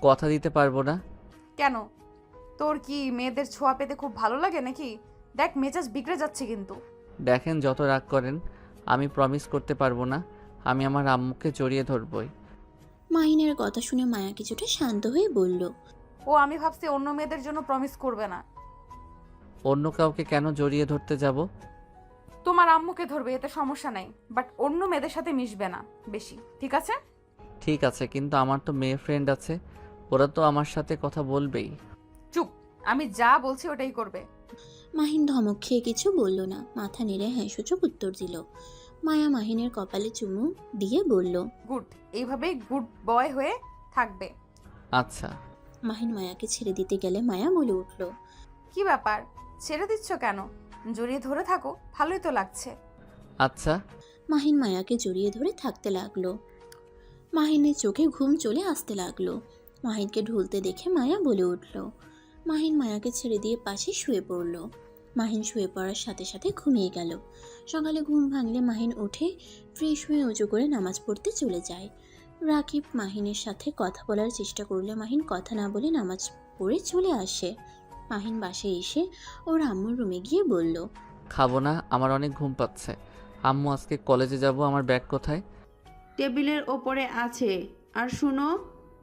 কথা দিতে পারবো না। কেন? তোর কি মেয়েদের ছোঁয়া পেতে খুব ভালো লাগে নাকি? দেখ মেজাজ বিগড়ে যাচ্ছে কিন্তু। দেখেন, যত রাগ করেন, আমি প্রমিস করতে পারবো না। আমি আমার আম্মুকে জড়িয়ে ধরবই। মাহিনের কথা শুনে মায়া কিছুটা শান্ত হয়ে বলল, ও আমি ভাবছি অন্য মেয়েদের জন্য প্রমিস করবে না। অন্য কাউকে কেন জড়িয়ে ধরতে যাব? তোমার আম্মুকে ধরবে, এতে সমস্যা নাই, বাট অন্য মেয়েদের সাথে মিশবে না বেশি, ঠিক আছে? ঠিক আছে, কিন্তু আমার তো মেয়ে ফ্রেন্ড আছে, ওরা তো আমার সাথে কথা বলবেই। চুপ, আমি যা বলছি ওটাই করবে। মাহিন ধমক খেয়ে কিছু বলল না, মাথা নেড়ে হ্যাঁ সূচক উত্তর দিল। মায়া মাহিনের কপালে চুমু দিয়ে বলল, গুড, এইভাবেই গুড বয় হয়ে থাকবে। আচ্ছা। মাহিন মায়াকে ছেড়ে দিতে গেলে মায়া বলে উঠল, কি ব্যাপার, ছেড়ে দিচ্ছ কেন? জড়িয়ে ধরে থাকো, ভালোই তো লাগছে। আচ্ছা। মাহিন মায়াকে জড়িয়ে ধরে থাকতে লাগলো। মাহিনের চোখে ঘুম চলে আসতে লাগলো। মাহিনকে ঢুলতে দেখে মায়া বলে উঠল। মাহিন মায়াকে ছেড়ে দিয়ে পাশে শুয়ে পড়ল। মাহিন শুয়ে পড়ার সাথে সাথে ঘুমিয়ে গেল। সকালে ঘুম ভাঙলে মাহিন উঠে ফ্রেশ হয়ে উঁচু করে নামাজ পড়তে চলে যায়। রাকিব মাহিনের সাথে কথা বলার চেষ্টা করলে মাহিন কথা না বলে নামাজ পড়ে চলে আসে। মাহিন বাসায় এসে ওর আম্মুর রুমে গিয়ে বলল, খাবো না, আমার অনেক ঘুম পাচ্ছে। আম্মু আজকে কলেজে যাব, আমার ব্যাগ কোথায়? টেবিলের ওপরে আছে। আর শুনো,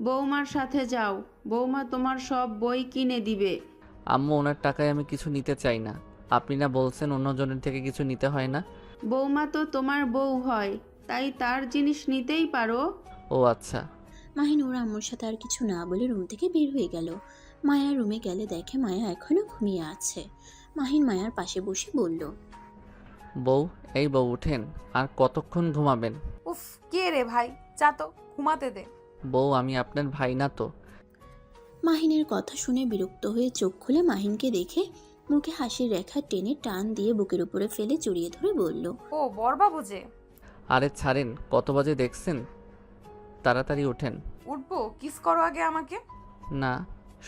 বৌমার সাথে যাও, বৌমা তোমার সব বই কিনে দিবে। আম্মু, ওনার টাকায় আমি কিছু নিতে চাই না। আপনি না বলছেন অন্যজনের থেকে কিছু নিতে হয় না? বৌমা তো তোমার বউ হয়, তাই তার জিনিস নিতেই পারো। ও আচ্ছা। মাহিন ওর আম্মুর সাথে আর কিছু না বলে রুম থেকে বের হয়ে গেল। মায়া রুমে গেলে দেখে মায়া এখনো ঘুমিয়ে আছে। মাহিন মায়ার পাশে বসে বলল, বউ, এই বউ উঠেন, আর কতক্ষণ ঘুমাবেন? উফ, কে রে ভাই, যা তো ঘুমাতে দে। বউ, আমি আপনার ভাই না তো? মাহিনের কথা শুনে বিরক্ত হয়ে চোখ খুলে মাহিনকে দেখে মুখে হাসির রেখা টেনে টান দিয়ে বুকের উপরে ফেলে জড়িয়ে ধরে বলল, ও বড়বাবু যে। আরে ছাড়েন, কত বাজে দেখছেন? তাড়াতাড়ি ওঠেন। উঠবো, কিস করো আগে আমাকে। না,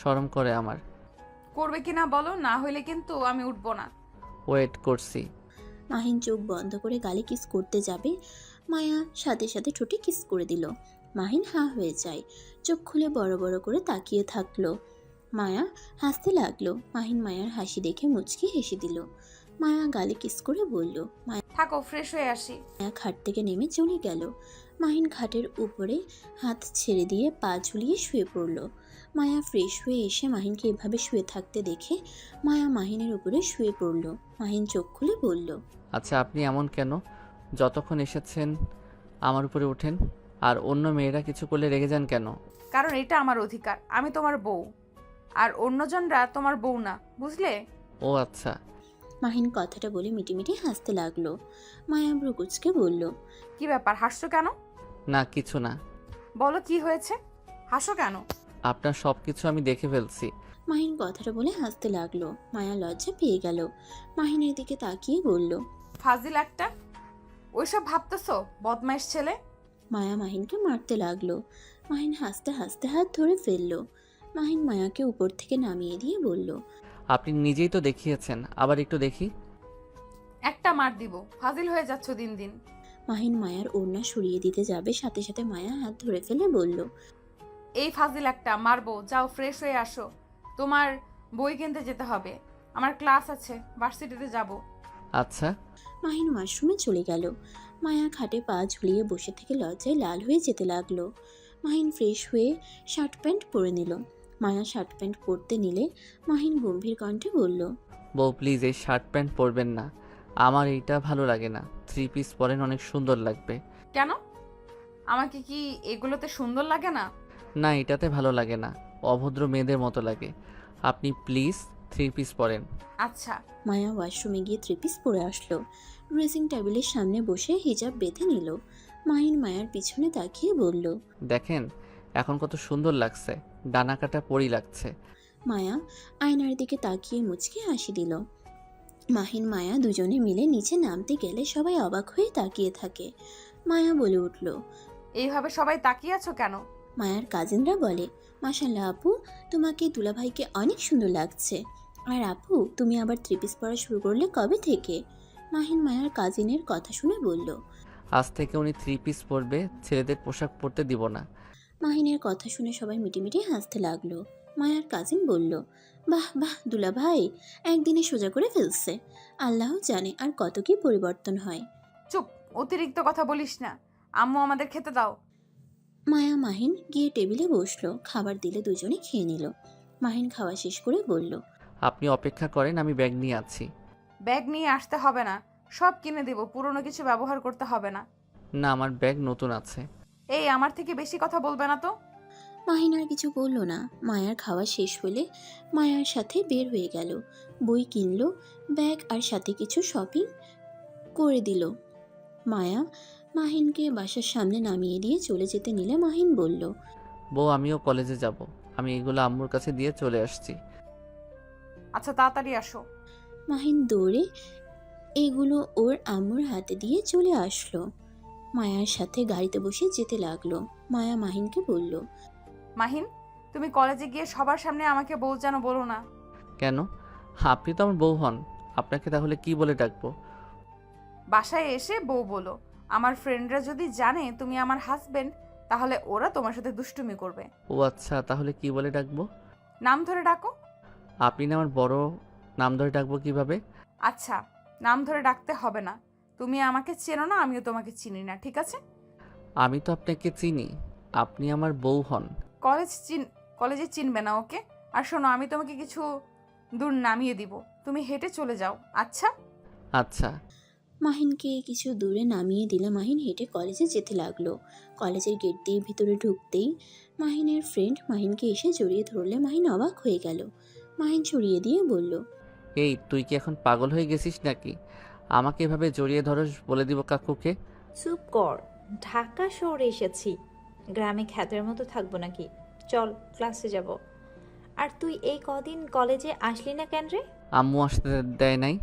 শরম করে আমার। করবে কি না বলো, না হইলে কিন্তু আমি উঠবো না। ওয়েট করছি। মাহিন চোখ বন্ধ করে গালে কিস করতে যাবে, মায়া সাথে সাথে ঠোঁটে কিস করে দিল। মাহিন হাঁ হয়ে যায়, চোখ খুলে বড় বড় করে তাকিয়ে থাকলো। মায়া হাসতে লাগলো। মাহিন মায়ার হাসি দেখে মুচকি হেসে দিল। মায়া গালে কিস করে বলল, থাকো, ফ্রেশ হয়ে আসি। মায়া খাট থেকে নেমে চলে গেল। মাহিন খাটের উপরে হাত ছেড়ে দিয়ে পা ঝুলিয়ে শুয়ে পড়ল। মায়া ফ্রেশ হয়ে এসে মাহিনকে এভাবে শুয়ে থাকতে দেখে মায়া মাহিনের উপরে শুয়ে পড়ল। মাহিন চোখ খুলে বলল, আচ্ছা, আপনি এমন কেন? যতক্ষণ এসেছেন আমার উপরে ওঠেন। আর অন্য মেয়েরা কিছু করলে রেগে যান কেন? কারণ এটা আমার অধিকার, আমি তোমার বউ, আর অন্যজনরা তোমার বউ না, বুঝলে? ও আচ্ছা। মাহিন কথাটা বলে মিটিমিটি হাসতে লাগলো। মায়া ভ্রুকুচকে বলল, কি ব্যাপার, হাসছো কেন? না, কিছু না। বলো কি হয়েছে, হাসো কেন? আপনার সব কিছু আমি দেখে ফেলছি। মাহিন কথাটা বলে হাসতে লাগলো। মায়া লজ্জা পেয়ে গেল। মাহিনের দিকে তাকিয়ে বলল, ফাজিল একটা, ওইসব ভাবতেছো, বদমাইশ ছেলে। মায়া মাহিনকে মারতে লাগলো। মাহিন হাসতে হাসতে হাত ধরে ফেললো। মাহিন মায়াকে উপর থেকে নামিয়ে দিয়ে বলল, আপনি নিজেই তো দেখিয়েছেন, আবার একটু দেখি। একটা মার দিব, ফাজিল হয়ে যাচ্ছ দিন দিন। মাহিন মায়ার ওড়না সরিয়ে দিতে যাবে, সাথে সাথে মায়া হাত ধরে ফেলে বলল, এই ফাজিল একটা, মারবো, যাও ফ্রেশ হয়ে আসো, তোমার বই কিনতে যেতে হবে, আমার ক্লাস আছে, ভার্সিটিতে যাব। আচ্ছা। মাহিন ওয়াশরুমে চলে গেল। মায়া খাটে পা ঝুলিয়ে বসে থেকে লজ্জায় লাল হয়ে যেতে লাগলো। মাহিন ফ্রেশ হয়ে শার্ট প্যান্ট পরে নিল। মায়া শার্ট প্যান্ট পরতে নিলে মাহিন গম্ভীর কণ্ঠে বলল, বউ, প্লিজ এই শার্ট প্যান্ট পরবেন না, আমার এইটা ভালো লাগে না। 3 পিস পরেন, অনেক সুন্দর লাগবে। কেন, আমাকে কি এগুলোতে সুন্দর লাগে না? না, এটাতে ভালো লাগে না, অভদ্র মেয়েদের মতো লাগে। আপনি প্লিজ 3 পিস পরেন। আচ্ছা। মায়া ওয়াশরুমে গিয়ে 3 পিস পরে আসলো। ড্রেসিং টেবিলের সামনে বসে হিজাব বেঁধে নিল। মাহিন মায়ার পিছনে তাকিয়ে বলল, দেখেন এখন কত সুন্দর লাগছে, ডানা কাটা পরি লাগছে। মায়া আয়নার দিকে তাকিয়ে মুচকি হাসি দিল। মাহিন মায়া দুজনে মিলে নিচে নামতে গেলে সবাই অবাক হয়ে তাকিয়ে থাকে। মায়া বলে উঠল, এইভাবে সবাই তাকিয়ে আছো কেন? মায়ার কাজিনরা বলে, মাশাল্লাহ আপু, তোমাকে দুলাভাইকে অনেক সুন্দর লাগছে। আর আপু, তুমি আবার 3 পিস পরা শুরু করলে কবে থেকে? মাহিন মায়ার কাজিনের কথা শুনে বলল। আজ থেকে উনি 3 পিস পরবে, ছেলেদের পোশাক পরতে দিব না। মাহিনের কথা শুনে সবাই মিটিমিটি হাসতে লাগলো। মায়ার কাজিন বলল, বাহ বাহ দুলাভাই, একদিনে সোজা করে ফেলছে। আল্লাহ জানে আর কত কি পরিবর্তন হয়। চুপ, অতিরিক্ত কথা বলিস না, আম্মু আমাদের খেতে দাও। মায়া মাহিন গিয়ে টেবিলে বসলো। খাবার দিলে দুজনে খেয়ে নিল। মাহিন খাওয়া শেষ করে বলল, আপনি অপেক্ষা করেন, আমি ব্যাগ নিয়ে আছি। ব্যাগ নিয়ে আসতে হবে না, সব কিনে দেব, পুরনো কিছু ব্যবহার করতে হবে না। না, আমার ব্যাগ নতুন আছে। এই, আমার থেকে বেশি কথা বলবে না তো। মাহিন আর কিছু বলল না। মায়ার খাওয়া শেষ হলে মায়ার সাথে বের হয়ে গেল। বই কিনলো, ব্যাগ আর সাথে কিছু শপিং করে দিল। মায়া মাহিনকে বাসার সামনে নামিয়ে দিয়ে চলে যেতে নিলে মাহিন বলল, বউ, আমিও কলেজে যাব, আমি এগুলো আম্মুর কাছে দিয়ে চলে আসছি। আচ্ছা তাড়াতাড়ি আসো। মাহিন দৌড়ে এগুলো ওর আম্মুর হাতে দিয়ে চলে আসলো। মায়ার সাথে গাড়িতে বসে যেতে লাগলো। মায়া মাহিনকে বলল, মাহিন, তুমি কলেজে গিয়ে সবার সামনে আমাকে বউ যেন বলো না। কেন? আপনি তো আমার বউ হন, আপনাকে তাহলে কি বলে ডাকবো? বাসায় এসে বউ বলো। আমার ফ্রেন্ডরা যদি জানে তুমি আমার হাজবেন্ড, তাহলে ওরা তোমার সাথে দুষ্টুমি করবে। ও আচ্ছা, তাহলে কি বলে ডাকবো? নাম ধরে ডাকো। আপনি না আমার বড়, নাম ধরে ডাকবো কিভাবে? আচ্ছা, নাম ধরে ডাকতে হবে না। তুমি আমাকে চেনো না, আমিও তোমাকে চিনি না, ঠিক আছে? আমি তো আপনাকে চিনি, আপনি আমার বউ হন। কলেজে চিনবে না, ওকে? আর শোনো, আমি তোমাকে কিছু দূর নামিয়ে দিব, তুমি হেঁটে চলে যাও, আচ্ছা? আচ্ছা। মাহিনকে কিছু দূরে নামিয়ে দিলে মাহিন হেঁটে কলেজে যেতে লাগলো। কলেজের গেট দিয়ে ভিতরে ঢুকতেই মাহিনের ফ্রেন্ড মাহিনকে এসে জড়িয়ে ধরলে মাহিন অবাক হয়ে গেল। মাহিন ছড়িয়ে দিয়ে বলল, এই তুই কি এখন পাগল হয়ে গেছিস নাকি? আমাকে এভাবে জড়িয়ে ধরস, বলে দিব কাকুকে। চুপ কর, ঢাকা শহরে এসেছি, গ্রামে খ্যাতের মতো থাকবো নাকি? চল ক্লাসে যাব। আর তুই এই কদিন কলেজে আসলি না কেন রে? আম্মু আসতে দেয় নাই।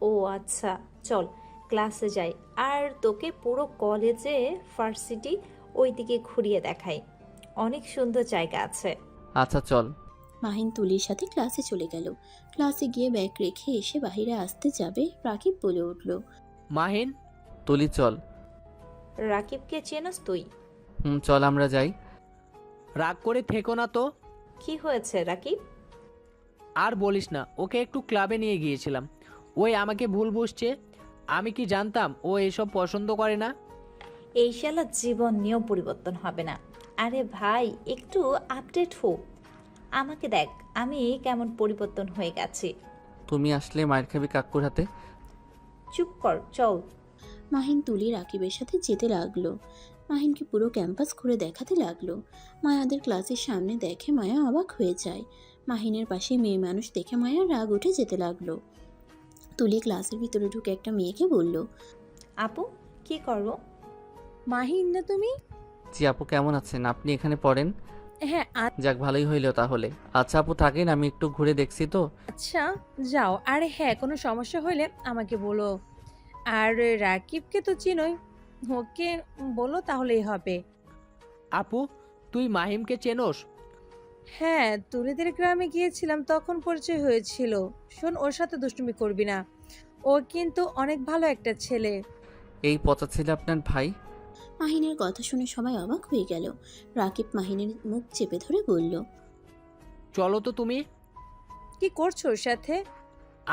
ও আচ্ছা, চল ক্লাসে যাই, আর তোকে পুরো কলেজে ভার্সিটি ওইদিকে ঘুরিয়ে দেখাই, অনেক সুন্দর জায়গা আছে। আচ্ছা চল। মাহিন তুলির সাথে ক্লাসে চলে গেল। ক্লাসে গিয়ে ব্যাগ রেখে এসে বাইরে আসতে যাবে, রাকিব বলে উঠল, মাহিন, তুলি চল। রাকিবকে চেনস তুই? চল আমরা যাই। রাগ করে থেকো না তো। কি হয়েছে রাকিব? আর বলিস না, ওকে একটু ক্লাবে নিয়ে গিয়েছিলাম, ওই আমাকে ভুল বুঝছে। আমি কি জানতাম ও এসব পছন্দ করে না। এই শালা জীবন নিয়েও পরিবর্তন হবে না। আরে ভাই, একটু আপডেট হোক, আমাকে দেখ আমি কেমন পরিবর্তন হয়ে গেছি। তুমি আসলে মায়ের খাবি কাকুর হাতে। চুপ কর, চল। মাহিন তুলি রাকিবের সাথে যেতে লাগলো। মাহিনকে পুরো ক্যাম্পাস ঘুরে দেখাতে লাগলো। মায়াদের ক্লাসের সামনে দেখে মায়া অবাক হয়ে যায়। মাহিনের পাশে মেয়ে মানুষ দেখে মায়ার রাগ উঠে যেতে লাগলো। তুলি ক্লাসের ভিতরে ঢুকে একটা মেয়েকে বলল, আপু কি করো? মাহিন না তুমি? জি আপু, কেমন আছেন? আপনি এখানে পড়েন? হ্যাঁ যাক, ভালোই হইলো তাহলে। আচ্ছা আপু থাকেন, আমি একটু ঘুরে দেখছি তো। আচ্ছা যাও। আরে হ্যাঁ, কোনো সমস্যা হলে আমাকে বলো। আর রাকিবকে তো চিনোই, ওকে বলো তাহলেই হবে। আপু, তুই মাহিমকে চেনোস? হ্যাঁ, তুলিদের গ্রামে গিয়েছিলাম, তখন পরিচয় হয়েছিল। শোন, ওর সাথে দুষ্টুমি করবি না, ও কিন্তু অনেক ভালো একটা ছেলে। এই পচা ছেলে আপনার ভাই? মাহিনের কথা শুনে সবাই অবাক হয়ে গেল। রাকিব মাহিনের মুখ চেপে ধরে বলল, চলো তো তুমি। কি করছো ওর সাথে?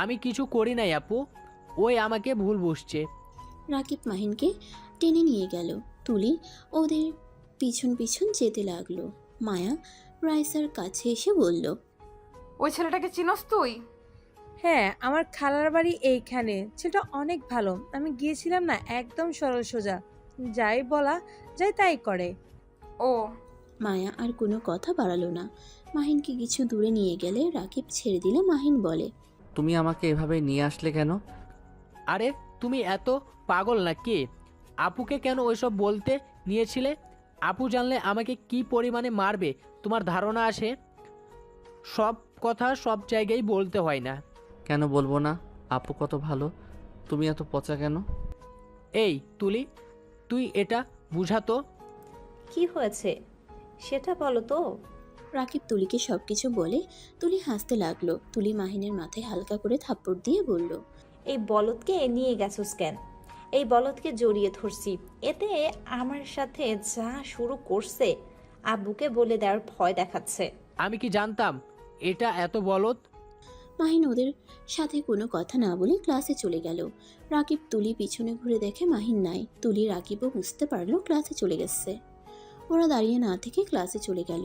আমি কিছু করি নাই আপু, ওই আমাকে ভুল বুঝছে। রাকিব মাহিনকে টেনে নিয়ে গেল। তুলি ওদের পিছন পিছন যেতে লাগলো। মায়া রাইসার কাছে এসে বলল, ওই ছেলেটাকে চিনোস তুই? হ্যাঁ, আমার খালার বাড়ি এইখানে। ছেলেটা অনেক ভালো, আমি গিয়েছিলাম না, একদম সরল সোজা, যাই বলা যাই তাই করে। ও মায়া আর কোনো কথা বাড়ালো না। মাহিনকে কিছু দূরে নিয়ে গেলে রাকিব ছেড়ে দিলে মাহিন বলে, তুমি আমাকে এভাবে নিয়ে আসলে কেন? আরে তুমি এত পাগল নাকি? আপুকে কেন ওইসব বলতে নিয়েছিলে? আপু জানলে আমাকে কি পরিমাণে মারবে তোমার ধারণা আছে? সব কথা সব জায়গায় বলতে হয় না। কেন বলবো না? আপু কত ভালো, তুমি এত পচা কেন? এই তুলি, তুই এটা বুঝাতো। কি হয়েছে সেটা বলো তো। রাকিব তুলিকে সবকিছু বলে। তুলি হাসতে লাগলো। তুলি মাহিনের মাথায় হালকা করে থাপ্পড় দিয়ে বলল, এই বলদকে নিয়ে গেছোস কেন? এই বলদকে জড়িয়ে ধরছি, এতে আমার সাথে যা শুরু করছে আব্বুকে বলে দেওয়ার ভয় দেখাচ্ছে। আমি কি জানতাম এটা এত বলদ? মাহিন ওদের সাথে কোনো কথা না বলে ক্লাসে চলে গেল। রাকিব তুলি পিছনে ঘুরে দেখে মাহিন নাই। তুলি রাকিবও বুঝতে পারলো ক্লাসে চলে গেছে। ওরা দাঁড়িয়ে না থেকে ক্লাসে চলে গেল।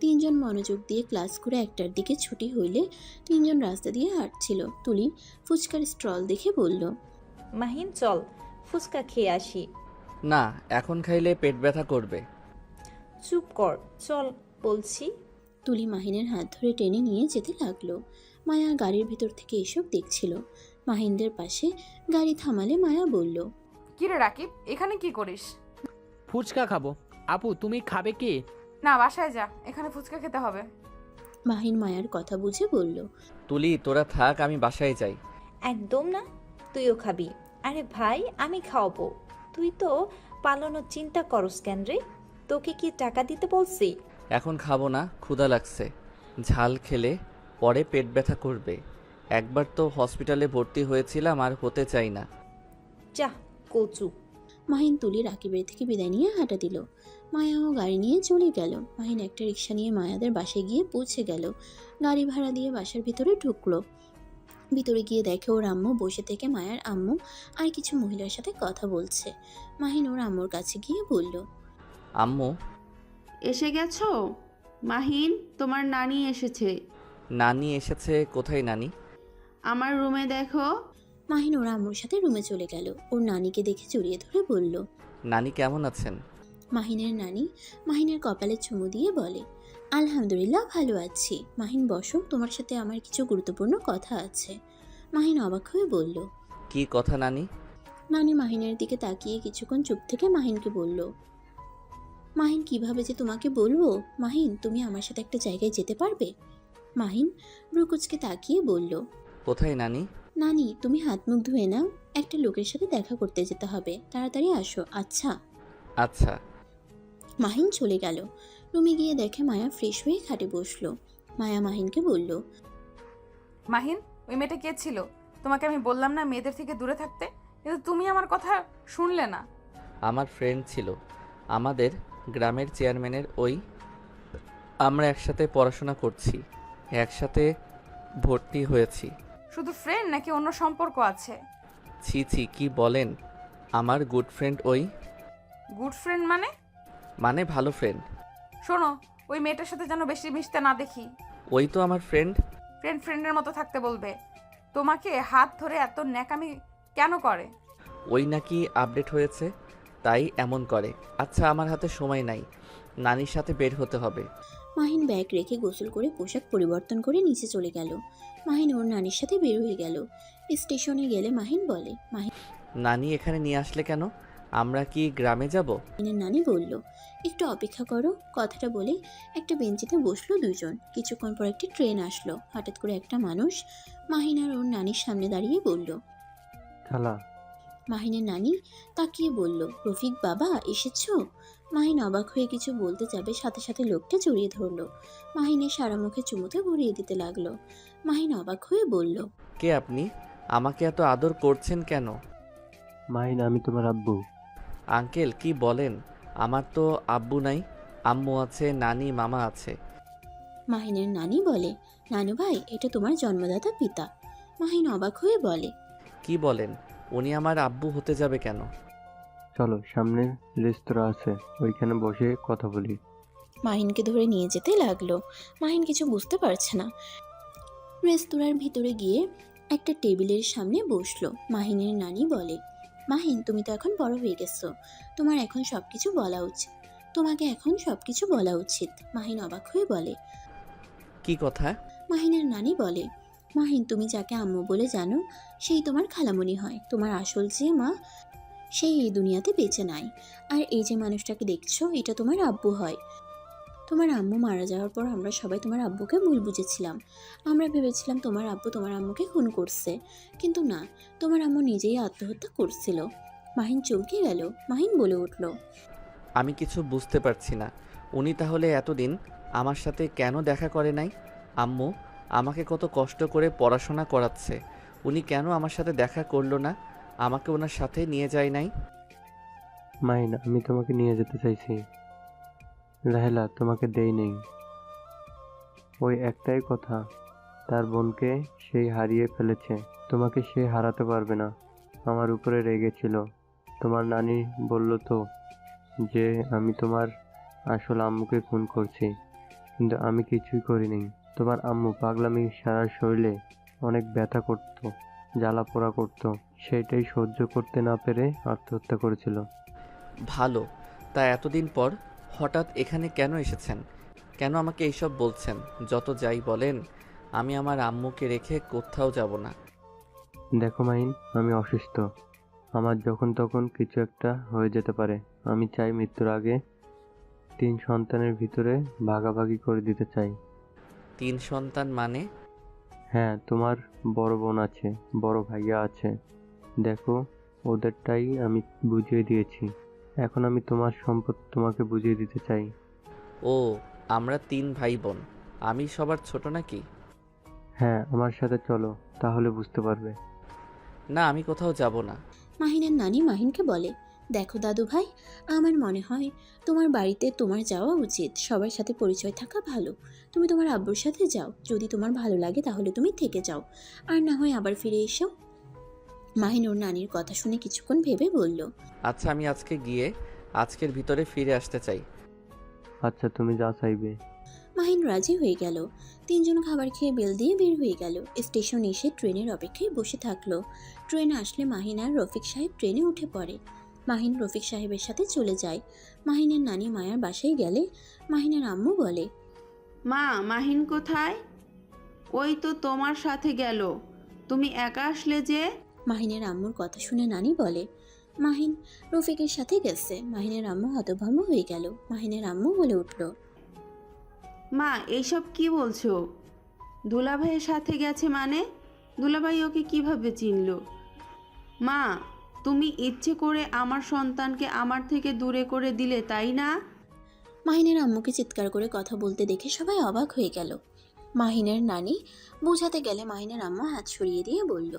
তিনজন মনোযোগ দিয়ে ক্লাস করে একটার দিকে ছুটি হইলে তিনজন রাস্তা দিয়ে হাঁটছিল। তুলি ফুচকার স্টল দেখে বলল, মাহিন চল ফুচকা খেয়ে আসি। না, এখন খাইলে পেট ব্যথা করবে। চুপ কর, চল বলছি। তুলি মাহিনের হাত ধরে টেনে নিয়ে যেতে লাগলো। মায়া গাড়ির ভিতর থেকে এসব দেখছিল। মাহিনদের পাশে গাড়ি থামালে মায়া বলল, কি রে রাকিব, এখানে কি করিস? ফুচকা খাবো। আপু তুমি খাবে কি? না, বাসায় যা, এখানে ফুচকা খেতে হবে। মাহিন মায়ার কথা বুঝে বলল। তুলি তোরা থাক, আমি বাসায় যাই। একদম না, তুইও খাবি। আরে ভাই, আমি খাওয়াবো। তুই তো পালানোর চিন্তা করস কেন রে? তোকে কি টাকা দিতে বলছি? এখন খাবো না, ক্ষুধা লাগছে। ঝাল খেলে পরে পেট ব্যথা করবে। একবার তো হসপিটালে ভর্তি হয়েছিলাম, আর হতে চাই না। যা কচু। মাহিন তুলি রাকিবের থেকে বিদায় নিয়ে হাঁটা দিল। মায়াও গাড়ি নিয়ে চলে গেল। মাহিন একটা রিক্সা নিয়ে মায়াদের বাসায় গিয়ে পৌঁছে গেল। গাড়ি ভাড়া দিয়ে বাসার ভিতরে ঢুকলো। ভিতরে গিয়ে দেখে ওর আম্মু বসে থেকে মায়ার আম্মু আর কিছু মহিলার সাথে কথা বলছে। মাহিন ওর আম্মুর কাছে গিয়ে বলল। আম্মু। এসে গেছো? মাহিন, তোমার নানি এসেছে। নানি এসেছে? কোথায় নানি? আমার রুমে দেখো। মাহিন ওর আম্মুর সাথে রুমে চলে গেল। ওর নানিকে দেখে জড়িয়ে ধরে বলল। নানি কেমন আছেন? মাহিনের নানি মাহিনের কপালে চুমু দিয়ে বলে, আলহামদুলিল্লাহ ভালো আছি। মাহিন বসো, তোমার সাথে আমার কিছু গুরুত্বপূর্ণ কথা আছে। মাহিন অবাক হয়ে বলল। কি কথা নানি? নানি মাহিনের দিকে তাকিয়ে কিছুক্ষণ চুপ থেকে মাহিনকে বলল, মাহিন কিভাবে যে তোমাকে বলবো, মাহিন তুমি আমার সাথে একটা জায়গায় যেতে পারবে? মাহিন ব্রুকুচকে তাকিয়ে বলল, কোথায় নানি? নানি তুমি হাত মুখ ধুয়ে নাও, একটা লোকের সাথে দেখা করতে যেতে হবে, তাড়াতাড়ি আসো। আচ্ছা। আচ্ছা। মাহিন চলে গেল। রুমে গিয়ে দেখে মায়া ফ্রেশ হয়ে খাটে বসলো। মায়া মাহিনকে বলল, মাহিন, ওই মেয়েটা কে ছিল? তোমাকে আমি বললাম না মেয়েদের থেকে দূরে থাকতে, কিন্তু তুমি আমার কথা শুনলে না। আমার ফ্রেন্ড ছিল, আমাদের গ্রামের চেয়ারম্যানের ওই। আমরা একসাথে পড়াশোনা করছি, একসাথে ভর্তি হয়েছি। শুধু ফ্রেন্ড নাকি অন্য সম্পর্ক আছে? ছি ছি, কি বলেন? আমার গুড ফ্রেন্ড ওই। গুড ফ্রেন্ড মানে? মানে ভালো ফ্রেন্ড। শোনো, ওই মেয়েটার সাথে যেন বেশি মিশতে না দেখি। ওই তো আমার ফ্রেন্ড। ফ্রেন্ডের মতো থাকতে বলবে। তোমাকে হাত ধরে এত ন্যাকামি কেন করে? ওই নাকি আপডেট হয়েছে, তাই এমন করে। আচ্ছা, আমার হাতে সময় নাই, নানির সাথে বের হতে হবে। মাহিন ব্যাগ রেখে গোসল করে পোশাক পরিবর্তন করে নিচে চলে গেল। মাহিন ওর নানির সাথে বের হয়ে গেল। স্টেশনে গেলে মাহিন বলে, নানি এখানে নিয়ে আসলে কেন? আমরা কি গ্রামে যাব? মাহিনের নানি বলল, একটু অপেক্ষা করো। কথাটা বলে একটা বেঞ্চিতে বসলো দুজন। কিছুক্ষণ পর একটি ট্রেন আসলো। হঠাৎ করে একটা মানুষ মাহিন আর ওর নানির সামনে দাঁড়িয়ে বলল, খালা। মাহিনের নানি তাকিয়ে বলল, রফিক বাবা এসেছো? মাহিন অবাক হয়ে কিছু বলতে যাবে, সাথে সাথে লোকটা জড়িয়ে ধরলো। মাহিনের সারা মুখে চুমুতে ভরিয়ে দিতে লাগলো। মাহিন অবাক হয়ে বলল, কে আপনি? আমাকে এত আদর করছেন কেন? মাহিন, আমি তোমার আব্বু। আঙ্কেল কি বলেন? আমার তো আব্বু নাই, আম্মু আছে, নানি মামা আছে। মাহিনের নানি বলে, নানু ভাই এটা তোমার জন্মদাতা পিতা। মাহিন অবাক হয়ে বলে, কি বলেন? উনি আমার আব্বু হতে যাবে কেন? চলো, সামনে রেস্তোরাঁ আছে, ওইখানে বসে কথা বলি। মাহিনকে ধরে নিয়ে যেতে লাগলো। মাহিন কিছু বুঝতে পারছে না। রেস্তোরাঁর ভিতরে গিয়ে একটা টেবিলের সামনে বসলো। মাহিনের নানি বলে, মাহিন তুমি তো এখন বড় হয়ে গেছো, তোমার এখন সবকিছু বলা উচিত, তোমাকে এখন সবকিছু বলা উচিত। মাহিন অবাক হয়ে বলে, কি কথা? মাহিনের নানি বলে, মাহিন তুমি যাকে আম্মু বলে জানো সেই তোমার খালামণি হয়। তোমার আসল যে মা সেই এই দুনিয়াতে বেঁচে নাই। আর এই যে মানুষটাকে দেখছো এটা তোমার আব্বু হয়। তোমার আম্মু মারা যাওয়ার পর আমরা সবাই তোমার আব্বুকে ভুল বুঝেছিলাম। আমরা ভেবেছিলাম তোমার আব্বু তোমার আম্মুকে খুন করছে, কিন্তু না, তোমার আম্মু নিজেই আত্মহত্যা করছিল। মাহিন চমকে গেল। মাহিন বলে উঠল, আমি কিছু বুঝতে পারছি না। উনি তাহলে এতদিন আমার সাথে কেন দেখা করে নাই? আম্মু আমাকে কত কষ্ট করে পড়াশোনা করাচ্ছে, উনি কেন আমার সাথে দেখা করলো না? আমাকে ওনার সাথে নিয়ে যায় নাই? মাহিন, আমি তোমাকে নিয়ে যেতে চাইছি, রাহেলা তোমাকে দেই নেই। ওই একটাই কথা, তার বোনকে সেই হারিয়ে ফেলেছে, তোমাকে সে হারাতে পারবে না। আমার উপরে রেগেছিল। তোমার নানি বলল তো যে আমি তোমার আসল আম্মুকে খুন করছি, কিন্তু আমি কিছুই করিনি। তোমার আম্মু পাগলামি সারা শরীরে অনেক ব্যথা করতো, জ্বালা পোড়া করতো, সেইটাই সহ্য করতে না পেরে আত্মহত্যা করেছিল। ভালো, তা এতদিন পর হঠাৎ এখানে কেন এসেছেন? কেন আমাকে এইসব বলছেন? যত যাই বলেন, আমি আমার আম্মুকে রেখে কোথাও যাব না। দেখো মাহিন, আমি অসুস্থ, আমার যখন তখন কিছু একটা হয়ে যেতে পারে। আমি চাই মৃত্যুর আগে 3 সন্তানের ভিতরে ভাগাভাগি করে দিতে চাই। 3 সন্তান মানে? হ্যাঁ, তোমার বড় বোন আছে, বড় ভাইয়া আছে। দেখো, ওদেরটাই আমি বুঝিয়ে দিয়েছি। এখন আমি তোমার সম্পদ তোমাকে বুঝিয়ে দিতে চাই। ও, আমরা 3 ভাই বোন। আমি সবার ছোট নাকি? হ্যাঁ, আমার সাথে চলো, তাহলে বুঝতে পারবে। না, আমি কোথাও যাব না। মাহিনের নানি মাহিনকে বলে, দেখো দাদু ভাই, আমার মনে হয় তোমার বাড়িতে তোমার যাওয়া উচিত। সবার সাথে পরিচয় থাকা ভালো। তুমি তোমার আব্বুর সাথে যাও, যদি তোমার ভালো লাগে তাহলে তুমি থেকে যাও, আর না হয় আবার ফিরে এসো। মাহিন ওর নানির কথা শুনে কিছুক্ষণ ভেবে বলল, আচ্ছা, আমি আজকে গিয়ে আজকের ভিতরে ফিরে আসতে চাই। আচ্ছা, তুমি যা চাইবে। মাহিন রাজি হয়ে গেল। তিনজন খাবার খেয়ে বেল দিয়ে বের হয়ে গেল। স্টেশন এসে ট্রেনের অপেক্ষায় বসে থাকলো। ট্রেন আসলে মাহিন আর রফিক সাহেব ট্রেনে উঠে পড়ে। মাহিন রফিক সাহেবের সাথে চলে যায়। মাহিনের নানি মায়ার বাসায় গেলে মাহিনের আম্মু বলে, মা, মাহিন কোথায়? ওই তো তোমার সাথে গেল। তুমি একা আসলে যে? মাহিনের আম্মুর কথা শুনে নানি বলে, মাহিন রফিকের সাথে গেছে। মাহিনের আম্মু হতভম্ব হয়ে গেল। মাহিনের আম্মু বলে উঠল, মা, এইসব কি বলছো? দুলাভাইয়ের সাথে গেছে মানে? দুলাভাই ওকে কিভাবে চিনল? মা, তুমি ইচ্ছে করে আমার সন্তানকে আমার থেকে দূরে করে দিলে, তাই না? মাহিনের আম্মুকে চিৎকার করে কথা বলতে দেখে সবাই অবাক হয়ে গেল। মাহিনের নানি বোঝাতে গেলে মাহিনের আম্মু হাত সরিয়ে দিয়ে বলল,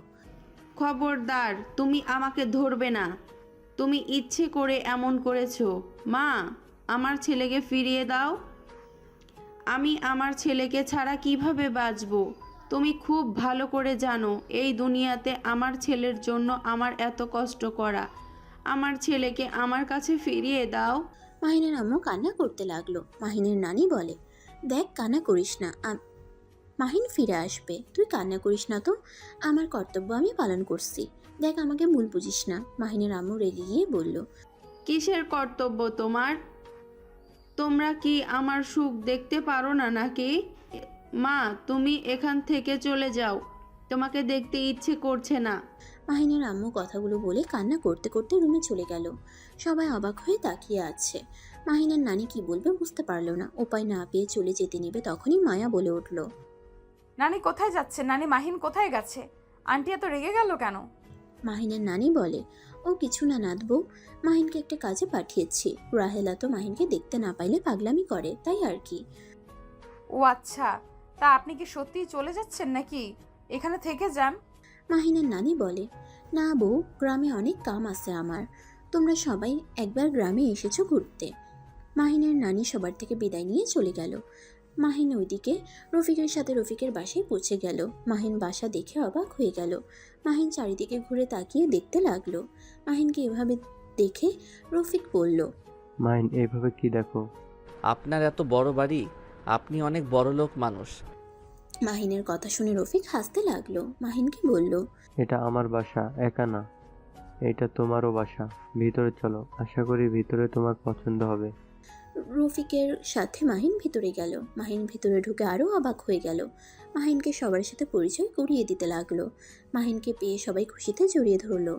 খবরদার, তুমি আমাকে ধরবে না। তুমি ইচ্ছে করে এমন করেছো। মা, আমার ছেলেকে ফিরিয়ে দাও। আমি আমার ছেলেকে ছাড়া কিভাবে বাঁচবো? তুমি খুব ভালো করে জানো এই দুনিয়াতে আমার ছেলের জন্য আমার এত কষ্ট করা। আমার ছেলেকে আমার কাছে ফিরিয়ে দাও। মাহিনের আম্মু কান্না করতে লাগলো। মাহিনের নানি বলে, দেখ, কান্না করিস না, মাহিন ফিরে আসবে। তুই কান্না করিস না তো, আমার কর্তব্য আমি পালন করছি। দেখ, আমাকে ভুল বুঝিস না। মাহিনের আম্মু রেগে গিয়ে বলল, কিসের কর্তব্য তোমার? তোমরা কি আমার সুখ দেখতে পারো না নাকি? মা, তুমি এখান থেকে চলে যাও। তোমাকে দেখতে ইচ্ছে করছে না। মাহিনের আম্মু কথাগুলো বলে কান্না করতে করতে রুমে চলে গেল। সবাই অবাক হয়ে তাকিয়ে আছে। মাহিনের নানি কি বলবে বুঝতে পারলো না। উপায় না পেয়ে চলে যেতে নেবে তখনই মায়া বলে উঠল, নানি কোথায় যাচ্ছে? নানি, মাহিন কোথায় গেছে? আন্টি এত রেগে গেল কেন? মাহিনের নানি বলে, ও কিছু না নাদবো, মাহিনকে একটা কাজে পাঠিয়েছি। রাহেলা তো মাহিনকে দেখতে না পাইলে পাগলামি করে, তাই আর কি। ও আচ্ছা, তা আপনি কি সত্যিই চলে যাচ্ছেন নাকি? এখানে থেকে যান। মাহিনের নানি বলে, না বউ, গ্রামে অনেক কাম আছে আমার। তোমরা সবাই একবার গ্রামে এসেছো ঘুরতে। মাহিনের নানি সবার থেকে বিদায় নিয়ে চলে গেল। মাহিন ওইদিকে রফিকের সাথে রফিকের বাসায় পৌঁছে গেল। মাহিন বাসা দেখে অবাক হয়ে গেল। মাহিন চারিদিকে ঘুরে তাকিয়ে দেখতে লাগলো। মাহিনকে এভাবে দেখে রফিক বলল, মাইন, এইভাবে কি দেখো? আপনার এত বড় বাড়ি, আপনি অনেক বড় লোক মানুষ। মাহিনের কথা শুনে রফিক হাসতে লাগলো। মাহিনকে বলল, এটা আমার বাসা, একা না, এটা তোমারও বাসা। ভিতরে চলো, আশা করি ভিতরে তোমার পছন্দ হবে। রফিকের সাথে মাহিন ভিতরে গেল। মাহিন ভিতরে ঢুকে আরও অবাক হয়ে গেল। মাহিনকে সবার সাথে পরিচয় করিয়ে দিতে লাগলো। মাহিনকে পেয়ে সবাই খুশিতে জড়িয়ে ধরলো।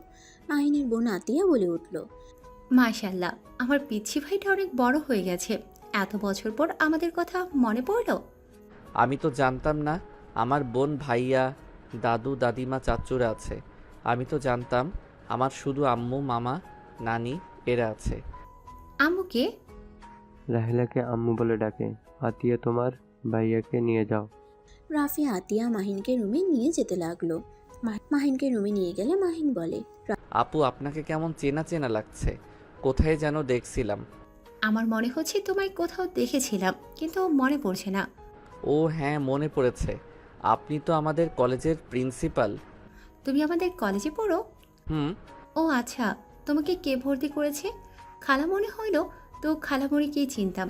মাহিনের বোন আতিয়া বলে উঠল, মাশাল্লাহ, আমার পিচ্ছি ভাইটা অনেক বড় হয়ে গেছে। এত বছর পর আমাদের কথা মনে পড়লো। আমি তো জানতাম না আমার বোন, ভাইয়া, দাদু, দাদিমা, চাচুরা আছে। আমি তো জানতাম আমার শুধু আম্মু, মামা, নানি এরা আছে। আম্মুকে? রাহেলাকে আম্মু বলে ডাকে। আতিয়া, তোমার ভাইয়াকে নিয়ে যাও। রাফি আতিয়া মাহিনকে রুমে নিয়ে যেতে লাগলো। মাহিনকে রুমে নিয়ে গেলে মাহিন বলে, আপু, আপনাকে কেমন চেনা চেনা লাগছে, কোথায় যেন দেখছিলাম। আমার মনে হচ্ছে তোমায় কোথাও দেখেছিলাম, কিন্তু মনে পড়ছে না। ও হ্যাঁ, মনে পড়েছে, আপনি তো আমাদের কলেজের প্রিন্সিপাল। তুমি আমাদের কলেজে পড়ো? হুম। ও আচ্ছা, তোমাকে কে ভর্তি করেছে? খালা মনে হইল তো। খালামণিকেই চিনতাম।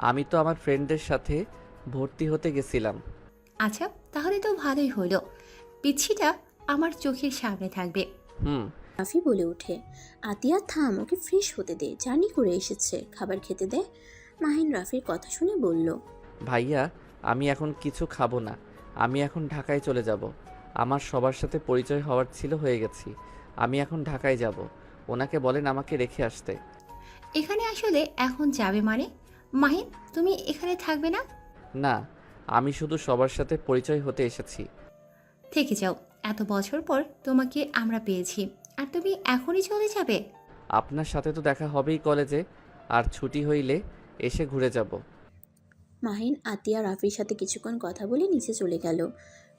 আমি তো আমার ফ্রেন্ডের সাথে ভর্তি হতে গেছিলাম। আচ্ছা, তাহলে তো ভালোই হলো। পিচ্ছিটা আমার চোখের সামনে থাকবে। হুম। রাফি বলে ওঠে, আতিয়া থাম, ওকে ফ্রেশ হতে দে, জার্নি করে এসেছে, খাবার খেতে দে। মাহিন রাফির কথা শুনে বলল, ভাইয়া, আমি এখন কিছু খাবো না। আমি এখন ঢাকায় চলে যাব। আমার সবার সাথে পরিচয় হওয়ার ছিল, হয়ে গেছি। আমি এখন ঢাকায় যাব। ওনাকে বলেন আমাকে রেখে আসতে। এখানে আসলে এখন যাবে মানে? মাহিন, তুমি এখানে থাকবে না? না, আমি শুধু সবার সাথে পরিচয় হতে এসেছি। থেকে যাও, এত বছর পর তোমাকে আমরা পেয়েছি, আর তুমি এখনই চলে যাবে? আপনার সাথে তো দেখা হবেই কলেজে, আর ছুটি হইলে এসে ঘুরে যাব। মাহিন আতিয়া রাফির সাথে কিছুক্ষণ কথা বলে নিচে চলে গেল।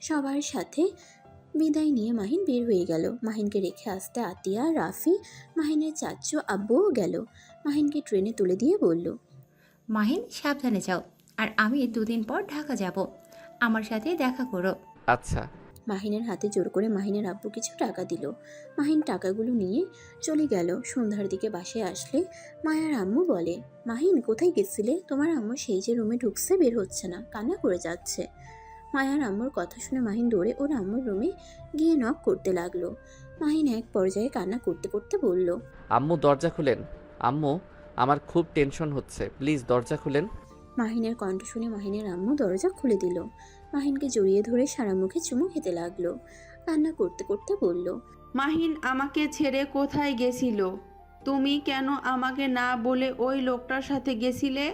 সবার সাথে বিদায় নিয়ে মাহিন বের হয়ে গেল। মাহিনকে রেখে আসতে আতিয়া, রাফি, মাহিনের চাচু আব্বুও গেল। মাহিনকে ট্রেনে তুলে দিয়ে বলল, মাহিন, সাবধানে যাও, আর আমি 2 দিন পর ঢাকা যাব, আমার সাথে দেখা করো। আচ্ছা। মাহিনের হাতে জোর করে মাহিনের আব্বু কিছু টাকা দিল। মাহিন টাকাগুলো নিয়ে চলে গেল। সন্ধ্যার দিকে বাসায় আসলে মায়ার আম্মু বলে, মাহিন কোথায় গেছিলে? তোমার আম্মু সেই যে রুমে ঢুকছে, বের হচ্ছে না, কান্না করে যাচ্ছে। মায়ার আম্মুর কথা শুনে মাহিন দৌড়ে ওর আম্মুর রুমে গিয়ে নক করতে লাগলো। মাহিন এক পর্যায়ে কান্না করতে করতে বলল, আম্মু দরজা খুলেন। আম্মু, আমার খুব টেনশন হচ্ছে, প্লিজ দরজা খুলেন। মাহিনের কণ্ঠ শুনে মাহিনের আম্মু দরজা খুলে দিল। মাহিনকে জড়িয়ে ধরে সারা মুখে চুমু খেতে লাগলো। কান্না করতে করতে বলল, মাহিন আমাকে ছেড়ে কোথায় গেছিল? তুমি কেন আমাকে না বলে ওই লোকটার সাথে গেছিলে?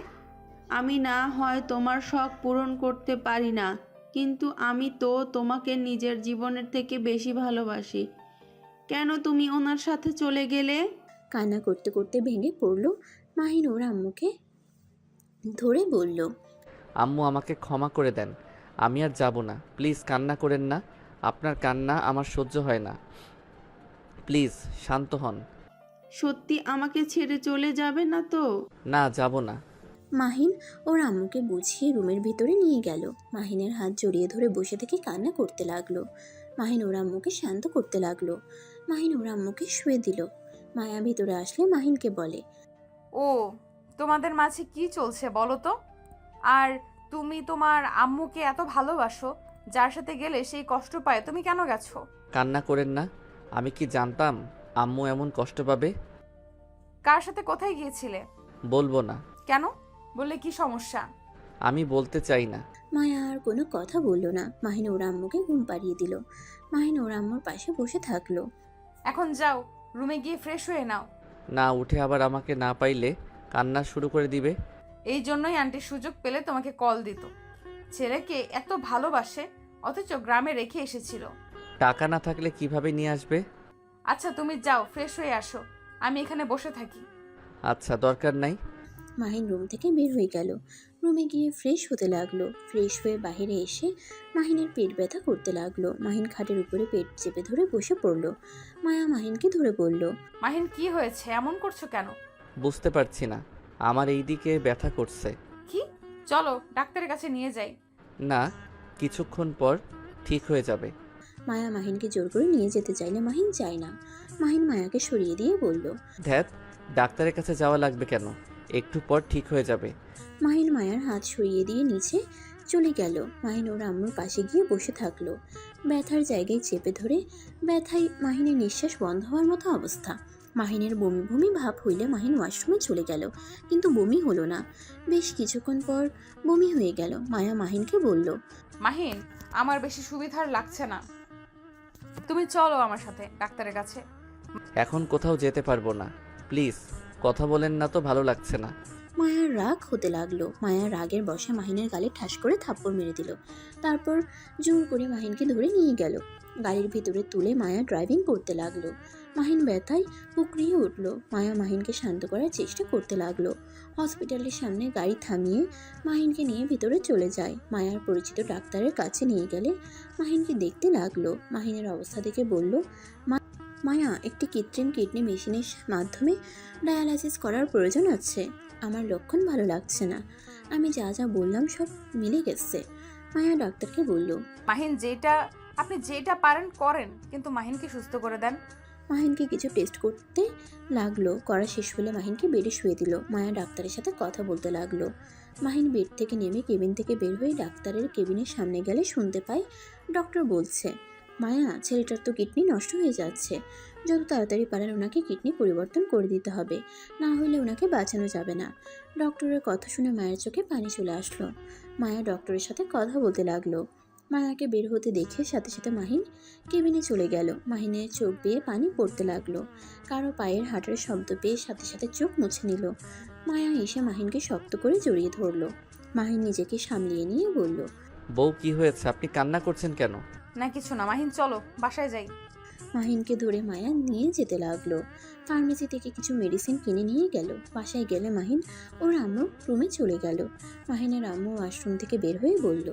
আমি না হয় তোমার শখ পূরণ করতে পারি না, কিন্তু আমি তো তোমাকে নিজের জীবনের থেকে বেশি ভালোবাসি। কেন তুমি ওনার সাথে চলে গেলে? কান্না করতে করতে ভেঙে পড়ল। মাহিন ওর আম্মুকে ধরে বলল, আম্মু, আমাকে ক্ষমা করে দেন, আমি আর যাব না, প্লিজ কান্না করেন না। আপনার কান্না আমার সহ্য হয় না, প্লিজ শান্ত হন। সত্যি আমাকে ছেড়ে চলে যাবে না তো? না, যাব না। মাহিন ওর আম্মুকে বুঝিয়ে রুমের ভিতরে নিয়ে গেল। মাহিনের হাত জড়িয়ে ধরে বসে থেকে কান্না করতে লাগলো। মাহিন ওর আম্মুকে শান্ত করতে লাগলো। মাহিন ওর আম্মুকে শুয়ে দিল। মায়া ভিতরে আসলে মাহিনকে বলে, ও, তোমাদের মাঝে কি চলছে বলো তো? আর তুমি তোমার আম্মুকে এত ভালোবাসো, যার সাথে গেলে সেই কষ্ট পায়, তুমি কেন গেছো? কান্না করেন না, আমি কি জানতাম আম্মু এমন কষ্ট পাবে? কার সাথে কোথায় গিয়েছিলে? বলবো না। কেন? বললে কি সমস্যা? আমি বলতে চাই না। মায়া আর কোনো কথা বলল না। মাহিন ওর আম্মুকে ঘুম পাড়িয়ে দিল। মাহিন ওর আম্মুর পাশে বসে থাকলো। এখন যাও, রুমে গিয়ে ফ্রেশ হয়ে নাও। না, উঠে আবার আমাকে না পাইলে কান্না শুরু করে দিবে। এই জন্যই আন্টি সুযোগ পেলে তোমাকে কল দিত। ছেলেকে এত ভালোবাসে, অথচ গ্রামে রেখে এসেছিল। টাকা না থাকলে কিভাবে নিয়ে আসবে? আচ্ছা তুমি যাও, ফ্রেশ হয়ে আসো, আমি এখানে বসে থাকি। আচ্ছা, দরকার নাই। মাহিন রুম থেকে বের হয়ে গেল। রুমে গিয়ে ফ্রেশ হতে লাগলো। ফ্রেশ হয়ে বাইরে এসে মাহিনের পেট ব্যথা করতে লাগলো। মাহিন খাটের উপরে পেট চেপে ধরে বসে পড়লো। মায়া মাহিনকে ধরে বলল, মাহিন কি হয়েছে, এমন করছো কেন? বুঝতে পারছি না, আমার এই দিকে ব্যথা করছে। কি? চলো ডাক্তারের কাছে নিয়ে যাই। না, কিছুক্ষণ পর ঠিক হয়ে যাবে। মায়া মাহিনকে জোর করে নিয়ে যেতে চাইলে মাহিন চায় না। মাহিন মায়াকে সরিয়ে দিয়ে বলল, ধ্যাত, ডাক্তারের কাছে যাওয়া লাগবে কেন, একটু পর ঠিক হয়ে যাবে। মাহিন মায়ার হাত সরিয়ে দিয়ে নিচে চলে গেল। মাহিন ওর আম্মুর পাশে গিয়ে বসে থাকলো। ব্যথার জায়গায় চেপে ধরে ব্যথায় মাহিনের নিঃশ্বাস বন্ধ হওয়ার মতো অবস্থা। মাহিনের বমি বমি ভাব হইলে মাহিন ওয়াশরুমে চলে গেল, কিন্তু বমি হলো না। বেশ কিছুক্ষণ পর বমি হয়ে গেল। মায়া মাহিনকে বলল, মাহিন, আমার বেশি সুবিধার লাগছে না, তুমি চলো আমার সাথে ডাক্তারের কাছে। এখন কোথাও যেতে পারবো না, প্লিজ কথা বলেন না তো, ভালো লাগছে না। মায়ার রাগ হতে লাগলো। মায়ার রাগের বশে মাহিনের গালে ঠাস করে থাপ্পড় মেরে দিল। তারপর জোর করে মাহিনকে ধরে নিয়ে গেল। গাড়ির ভিতরে তুলে মায়া ড্রাইভিং করতে লাগলো। মাহিন ব্যথায় উকড়িয়ে উঠল। মায়া মাহিনকে শান্ত করার চেষ্টা করতে লাগলো। হসপিটালের সামনে গাড়ি থামিয়ে মাহিনকে নিয়ে ভিতরে চলে যায়। মায়ার পরিচিত ডাক্তারের কাছে নিয়ে গেলে মাহিনকে দেখতে লাগলো। মাহিনের অবস্থা দেখে বলল, মায়া, একটি কৃত্রিম কিডনি মেশিনের মাধ্যমে ডায়ালাইসিস করার প্রয়োজন আছে। আমার লক্ষণ ভালো লাগছে না। আমি যা যা বললাম সব মিলে গেছে। মায়া ডাক্তারকে বলল, মাহিন, আপনি যেটা পারেন করেন, কিন্তু মাহিনকে সুস্থ করে দেন। মাহিনকে কিছু টেস্ট করতে লাগলো। করা শেষ হলে মাহিনকে বেডে শুয়ে দিল। মায়া ডাক্তারের সাথে কথা বলতে লাগলো। মাহিন বেড থেকে নেমে কেবিন থেকে বের হয়ে ডাক্তারের কেবিনের সামনে গেলে শুনতে পাই ডক্টর বলছে, মায়া, ছেলেটার তো কিডনি নষ্ট হয়ে যাচ্ছে। যত তাড়াতাড়ি পারেন ওনাকে কিডনি পরিবর্তন করে দিতে হবে, না হলে ওনাকে বাঁচানো যাবে না। ডক্টরের কথা শুনে মায়ের চোখে পানি চলে আসলো। মায়া ডক্টরের সাথে কথা বলতে লাগলো। মায়াকে বের হতে দেখে সাথে সাথে মাহিন কেবিনে চলে গেল। মাহিনের চোখ বেয়ে পানি পড়তে লাগলো। কারো পায়ের হাঁটার শব্দ পেয়ে সাথে সাথে চোখ মুছে নিল। মায়া এসে মাহিনকে শক্ত করে জড়িয়ে ধরলো। মাহিন নিজেকে সামলিয়ে নিয়ে বলল, বউ কি হয়েছে, আপনি কান্না করছেন কেন? না কিছু না মাহিন, চলো বাসায় যাই। মাহিনকে ধরে মায়া নিয়ে যেতে লাগলো। ফার্মেসি থেকে কিছু মেডিসিন কিনে নিয়ে গেল। বাসায় গেলে মাহিন ওর আম্মু রুমে চলে গেল। মাহিনের আম্মু ওয়াশরুম থেকে বের হয়ে বলল,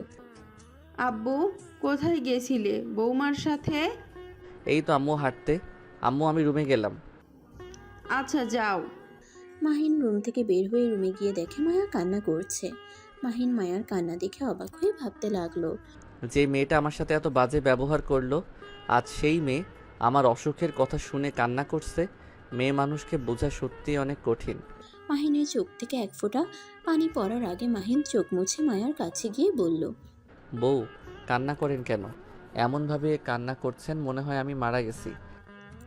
আব্বু কোথায় গেছিলে বৌমার সাথে? এই তো আম্মু হাঁটতে। আম্মু আমি রুমে গেলাম। আচ্ছা যাও। মাহিন রুম থেকে বের হয়ে রুমে গিয়ে দেখে মায়া কান্না করছে। মাহিন মায়ার কান্না দেখে অবাক হয়ে ভাবতে লাগলো, যে মেয়েটা আমার সাথে এত বাজে ব্যবহার করলো, আজ সেই মেয়ে আমার অসুখের কথা শুনে কান্না করছে। মেয়ে মানুষকে বোঝা সত্যিই অনেক কঠিন। মাহিনের চোখ থেকে এক ফোঁটা পানি পড়ার আগে মাহিন চোখ মুছে মায়ার কাছে গিয়ে বলল, বউ কান্না করেন কেন? এমনভাবে কান্না করছেন মনে হয় আমি মারা গেছি।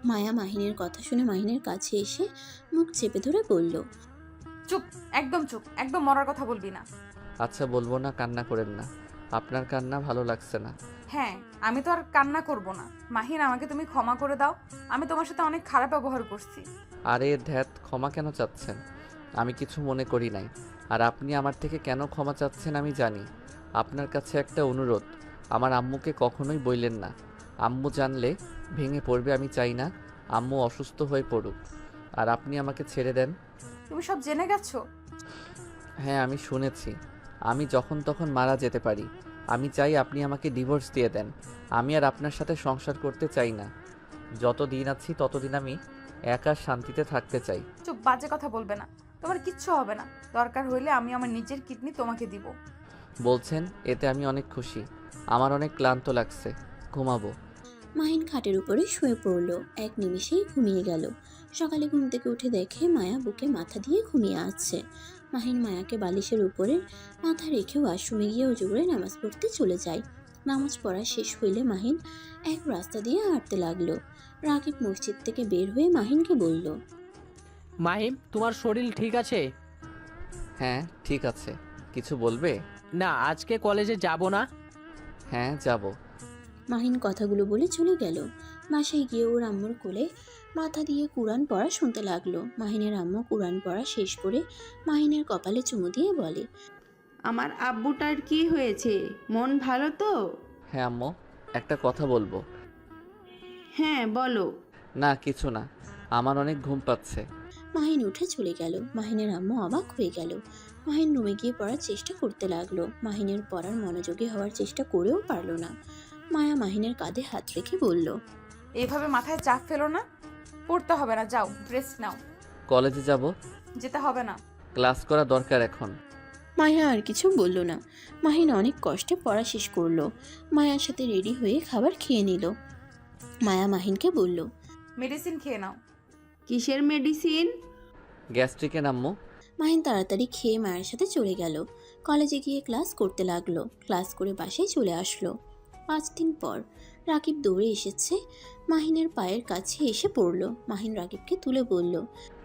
মায়া মাহিনের কথা শুনে মাহিনের কাছে এসে মুখ চেপে ধরে বলল, চুপ, একদম চুপ, একদম মরার কথা বলবি না। আচ্ছা বলবো না, কান্না করেন না। আপনার কান্না ভালো লাগছে না। হ্যাঁ, আমি তো আর কান্না করব না। মাহিন, আমাকে তুমি ক্ষমা করে দাও। আমি তোমার সাথে অনেক খারাপ ব্যবহার করছি। আরে ধ্যাত, ক্ষমা কেন চাচ্ছেন? আমি কিছু মনে করি নাই। আর আপনি আমার থেকে কেন ক্ষমা চাচ্ছেন আমি জানি। আপনার কাছে একটা অনুরোধ, আমার আম্মুকে কখনোই বললেন না। আম্মু জানলে ভেঙে পড়বে, আমি চাই না আম্মু অসুস্থ হয়ে পড়ুক। আর আপনি আমাকে ছেড়ে দেন। তুমি সব জেনে গেছো? হ্যাঁ আমি শুনেছি। আমি যখন তখন মারা যেতে পারি। আমি চাই আপনি আমাকে ডিভোর্স দিয়ে দেন। আমি আর আপনার সাথে সংসার করতে চাই না। যত দিন আছি ততদিন আমি একা শান্তিতে থাকতে চাই। চুপ, বাজে কথা বলবে না। তোমার কিচ্ছু হবে না। দরকার হইলে আমি আমার নিজের কিডনি তোমাকে দিব। বলছেন, এতে আমি অনেক খুশি। আমার অনেক ক্লান্ত লাগছে, ঘুমাবো। মাহিন খাটের উপরে শুয়ে পড়ল। এক নিমিষেই ঘুমিয়ে গেল। সকালে ঘুম থেকে উঠে দেখে মায়া বুকে মাথা দিয়ে ঘুমিয়ে আছে। মাহিন মায়াকে বালিশের উপরে মাথা রেখে ওয়াশরুমে গিয়ে অজু করে নামাজ পড়তে চলে যায়। নামাজ পড়া শেষ হইলে মাহিন এক রাস্তা দিয়ে হাঁটতে লাগলো। রাকিব মসজিদ থেকে বের হয়ে মাহিনকে বলল, মাহিম, তোমার শরীর ঠিক আছে? হ্যাঁ ঠিক আছে। কিছু বলবে? না, আজকে কলেজে যাব না। হ্যাঁ যাব। মাহিন কথাগুলো বলে চলে গেল। বাসায় গিয়ে ওর আম্মুর কোলে মাথা দিয়ে কুরআন পড়া শুনতে লাগলো। মাহিনের আম্মু কুরআন পড়া শেষ করে মাহিনের কপালে চুমু দিয়ে বলে, আমার আব্বুটার কি হয়েছে? মন ভালো তো? হ্যাঁ আম্মু, একটা কথা বলবো। হ্যাঁ বলো। না কিছু না, আমার অনেক ঘুম পাচ্ছে। মাহিন উঠে চলে গেল। মাহিনের আম্মু অবাক হয়ে গেল। মাহিন রুমে গিয়ে পড়ার চেষ্টা করতে লাগলো। মাহিনের পড়ার মনোযোগী হওয়ার চেষ্টা করেও পারল না। মায়া মাহিনের কাঁধে হাত রেখে বলল, এইভাবে মাথায় চাপ ফেলো না। পড়তে হবে না, যাও রেস্ট নাও। কলেজে যাব। যেতে হবে না। ক্লাস করা দরকার এখন। মায়া আর কিছু বলল না। মাহিন অনেক কষ্টে পড়া শেষ করলো। মায়ার সাথে রেডি হয়ে খাবার খেয়ে নিল। মায়া মাহিনকে বলল, মেডিসিন খেয়ে নাও। কিসের মেডিসিন? গ্যাস্ট্রিকের আম্মু। মাহিন তাড়াতাড়ি খেয়ে মায়ের সাথে চলে গেল। কলেজে গিয়ে ক্লাস করতে লাগলো। ক্লাস করে বাসায় চলে আসলো। 5 দিন পর রাকিব দৌড়ে এসেছে। মাহিনের পায়ের কাছে এসে পড়ল। মাহিন রাকিবকে তুলে বলল,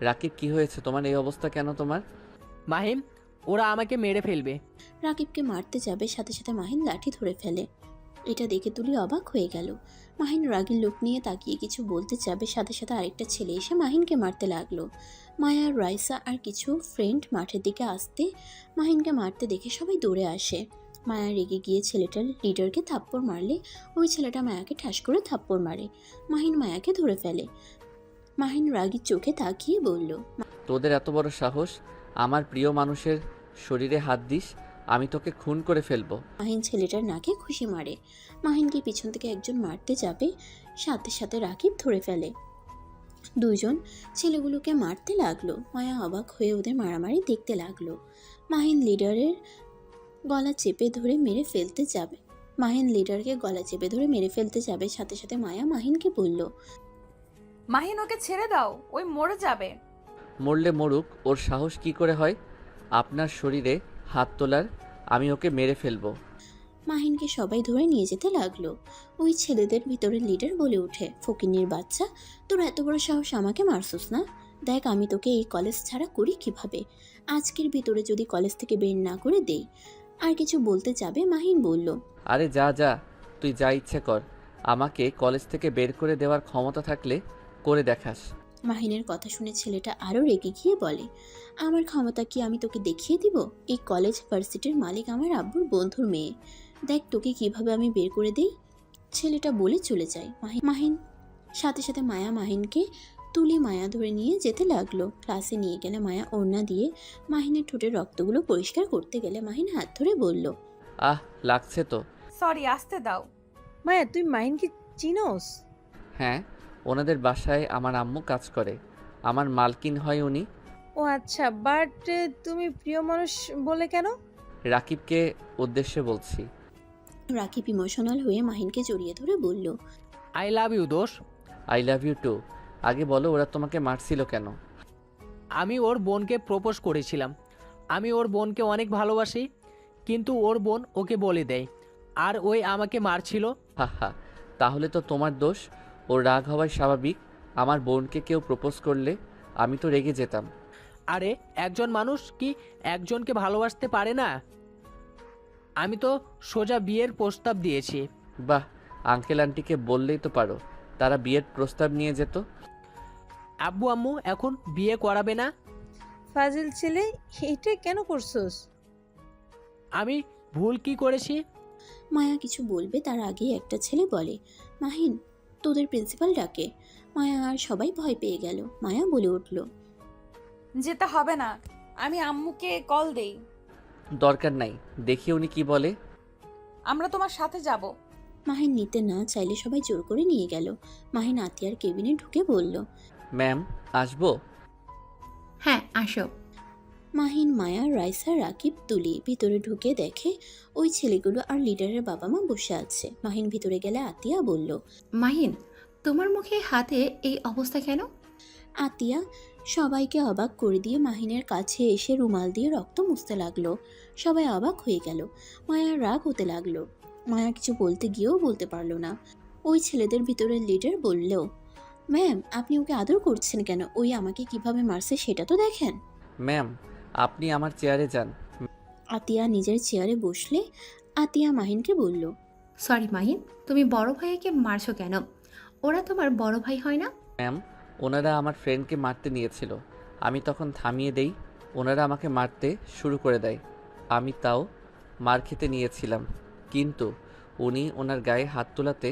রাকিব কি হয়েছে তোমার? এই অবস্থা কেন তোমার? মাহিম, ওরা আমাকে মেরে ফেলবে। রাকিবকে মারতে যাবে, সাথে সাথে মাহিন লাঠি ধরে ফেলে। এটা দেখে তুলি অবাক হয়ে গেল। মাহিন রাগের লোক নিয়ে তাকিয়ে কিছু বলতে যাবে, সাথে সাথে আরেকটা ছেলে এসে মাহিনকে মারতে লাগলো। মায়া, রাইসা আর কিছু ফ্রেন্ড মাঠের দিকে আসতে মাহিনকে মারতে দেখে সবাই দৌড়ে আসে। মায়া রেগে গিয়ে ছেলেটার লিডারকে থাপ্পড় মারলে ওই ছেলেটা মায়াকে ঠাস করে থাপ্পড় মারে। মাহিন মায়াকে ধরে ফেলে। মাহিন রাগী চোখে তাকিয়ে বলল, তোদের এত বড় সাহস, আমার প্রিয় মানুষের শরীরে হাত দিস? আমি তোকে খুন করে ফেলবো। মাহিন ছেলেটার নাকে খুশি মারে। মাহিনকে পিছন থেকে একজন মারতে যাবে, সাথে সাথে রাকিব ধরে ফেলে। দুইজন ছেলেগুলোকে মারতে লাগলো। মায়া অবাক হয়ে ওদের মারামারি দেখতে লাগলো। মাহিন লিডারের গলা চেপে ধরে মেরে ফেলতে যাবে। সাথে সাথে মায়া মাহিনকে বলল, মাহিন, ওকে ছেড়ে দাও, ওই মরে যাবে। মরলে মরুক, ওর সাহস কি করে হয় আপনার শরীরে হাত তোলার? আমি ওকে মেরে ফেলবো। মাহিনকে সবাই ধরে নিয়ে যেতে লাগলো। ওই ছেলেদের ভিতরে লিডার বলে ওঠে, ফকিন্নির বাচ্চা, তোর এত বড় সাহস, আমাকে মারছস না? দেখ আমি তোকে এই কলেজ ছাড়া করি কিভাবে। আজকের ভিতরে যদি কলেজ থেকে বের না করে দেই। আর কিছু বলতে যাবে মাহিন বলল, আরে যা যা, তুই যা ইচ্ছে কর। আমাকে কলেজ থেকে বের করে দেওয়ার ক্ষমতা থাকলে করে দেখাস। মাহিনের কথা শুনে ছেলেটা আরও রেগে গিয়ে বলে, আমার ক্ষমতা কি আমি তোকে দেখিয়ে দিব? এই কলেজ ভার্সিটির মালিক আমার আব্বুর বন্ধুর মেয়ে। দেখ তোকে কিভাবে আমি বের করে দেই। ছেলেটা বলে চলে যায়। মাহিন সাথে সাথে মায়া মাহিনকে তুলি মায়া ধরে নিয়ে যেতে লাগলো। ক্লাসে নিয়ে গেলে মায়া ওড়না দিয়ে মাহিনের ঠোঁটের রক্তগুলো পরিষ্কার করতে গেলে মাহিন হাত ধরে বলল, আহ, লাগছে তো। সরি, আসতে দাও। মায়া তুই মাহিনকে চিনোস? হ্যাঁ, ওনাদের বাসায় আমার আম্মু কাজ করে, আমার মালকিন হয় উনি। ও আচ্ছা, বাট তুমি প্রিয় মানুষ বলে কেন? রাকিবকে উদ্দেশ্যে বলছি। রাকিব ইমোশনাল হয়ে মাহিনকে জড়িয়ে ধরে বলল, আই লাভ ইউ দোষ। I love you too. আগে বলো, ওরা তোমাকে মারছিল কেন? আমি ওর বোনকে প্রপোজ করেছিলাম। আমি ওর বোনকে অনেক ভালোবাসি, কিন্তু ওর বোন ওকে বলে দেয়, আর ওই আমাকে মারছিল। হা হা, তাহলে তো তোমার দোষ। ওর রাগ হওয়াই স্বাভাবিক। আমার বোনকে কেউ প্রপোজ করলে আমি তো রেগে যেতাম। আরে একজন মানুষ কি একজনকে ভালোবাসতে পারে না? আমি তো সোজা বিয়ের প্রস্তাব দিয়েছি। বাহ, আঙ্কেল আন্টিকে বললেই তো পারো, তারা বিয়ের প্রস্তাব নিয়ে যেত। আব্বু আম্মু এখন বিয়ে করাবে না। ফাজিল ছেলে, এটা কেন করছোস? আমি ভুল কি করেছি? মায়া কিছু বলবে তার আগেই একটা ছেলে বলে, মাহিন তোদের প্রিন্সিপাল ডাকে। মায়া আর সবাই ভয় পেয়ে গেল। মায়া বলে উঠল, যেতে হবে না, আমি আম্মুকে কল দেই। দরকার নাই, দেখি উনি কি বলে। আমরা তোমার সাথে যাব। মাহিন নিতে না চাইলে সবাই জোর করে নিয়ে গেল। মাহিন আতিয়ার কেবিনে ঢুকে বলল, ম্যাম, আসবো? হ্যাঁ, আসো। মাহিন, মায়া, রাইসা, রাকিব, তুলি ভিতরে ঢুকে দেখে ওই ছেলেগুলো আর লিডারের বাবা মা বসে আছে। মাহিন ভিতরে গেলে আতিয়া বলল, মাহিন, তোমার মুখে হাতে এই অবস্থা কেন? আতিয়া সবাইকে অবাক করে দিয়ে মাহিনের কাছে এসে রুমাল দিয়ে রক্ত মুছতে লাগলো। সবাই অবাক হয়ে গেল। মায়ার রাগ হতে লাগলো। মায়া কিছু বলতে গিয়েও বলতে পারলো না। ওই ছেলেদের ভিতরে লিডার বলল, ম্যাম আপনি ওকে আদর করছেন কেন? ওই আমাকে কিভাবে মারছে সেটা তো দেখেন। ম্যাম, আপনি আমার চেয়ারে যান। আতিয়া নিজের চেয়ারে বসলে আতিয়া মাহিনকে বলল, সরি মাহিন, তুমি বড় ভাইকে মারছো কেন? ওরা তোমার বড় ভাই হয় না? ম্যাম, ওনারা আমার ফ্রেন্ডকে মারতে নিয়েছিল, আমি তখন থামিয়ে দেই। ওনারা আমাকে মারতে শুরু করে দেয়, আমি তাও মার খেতে নিয়েছিলাম, কিন্তু উনি ওনার গায়ে হাত তোলাতে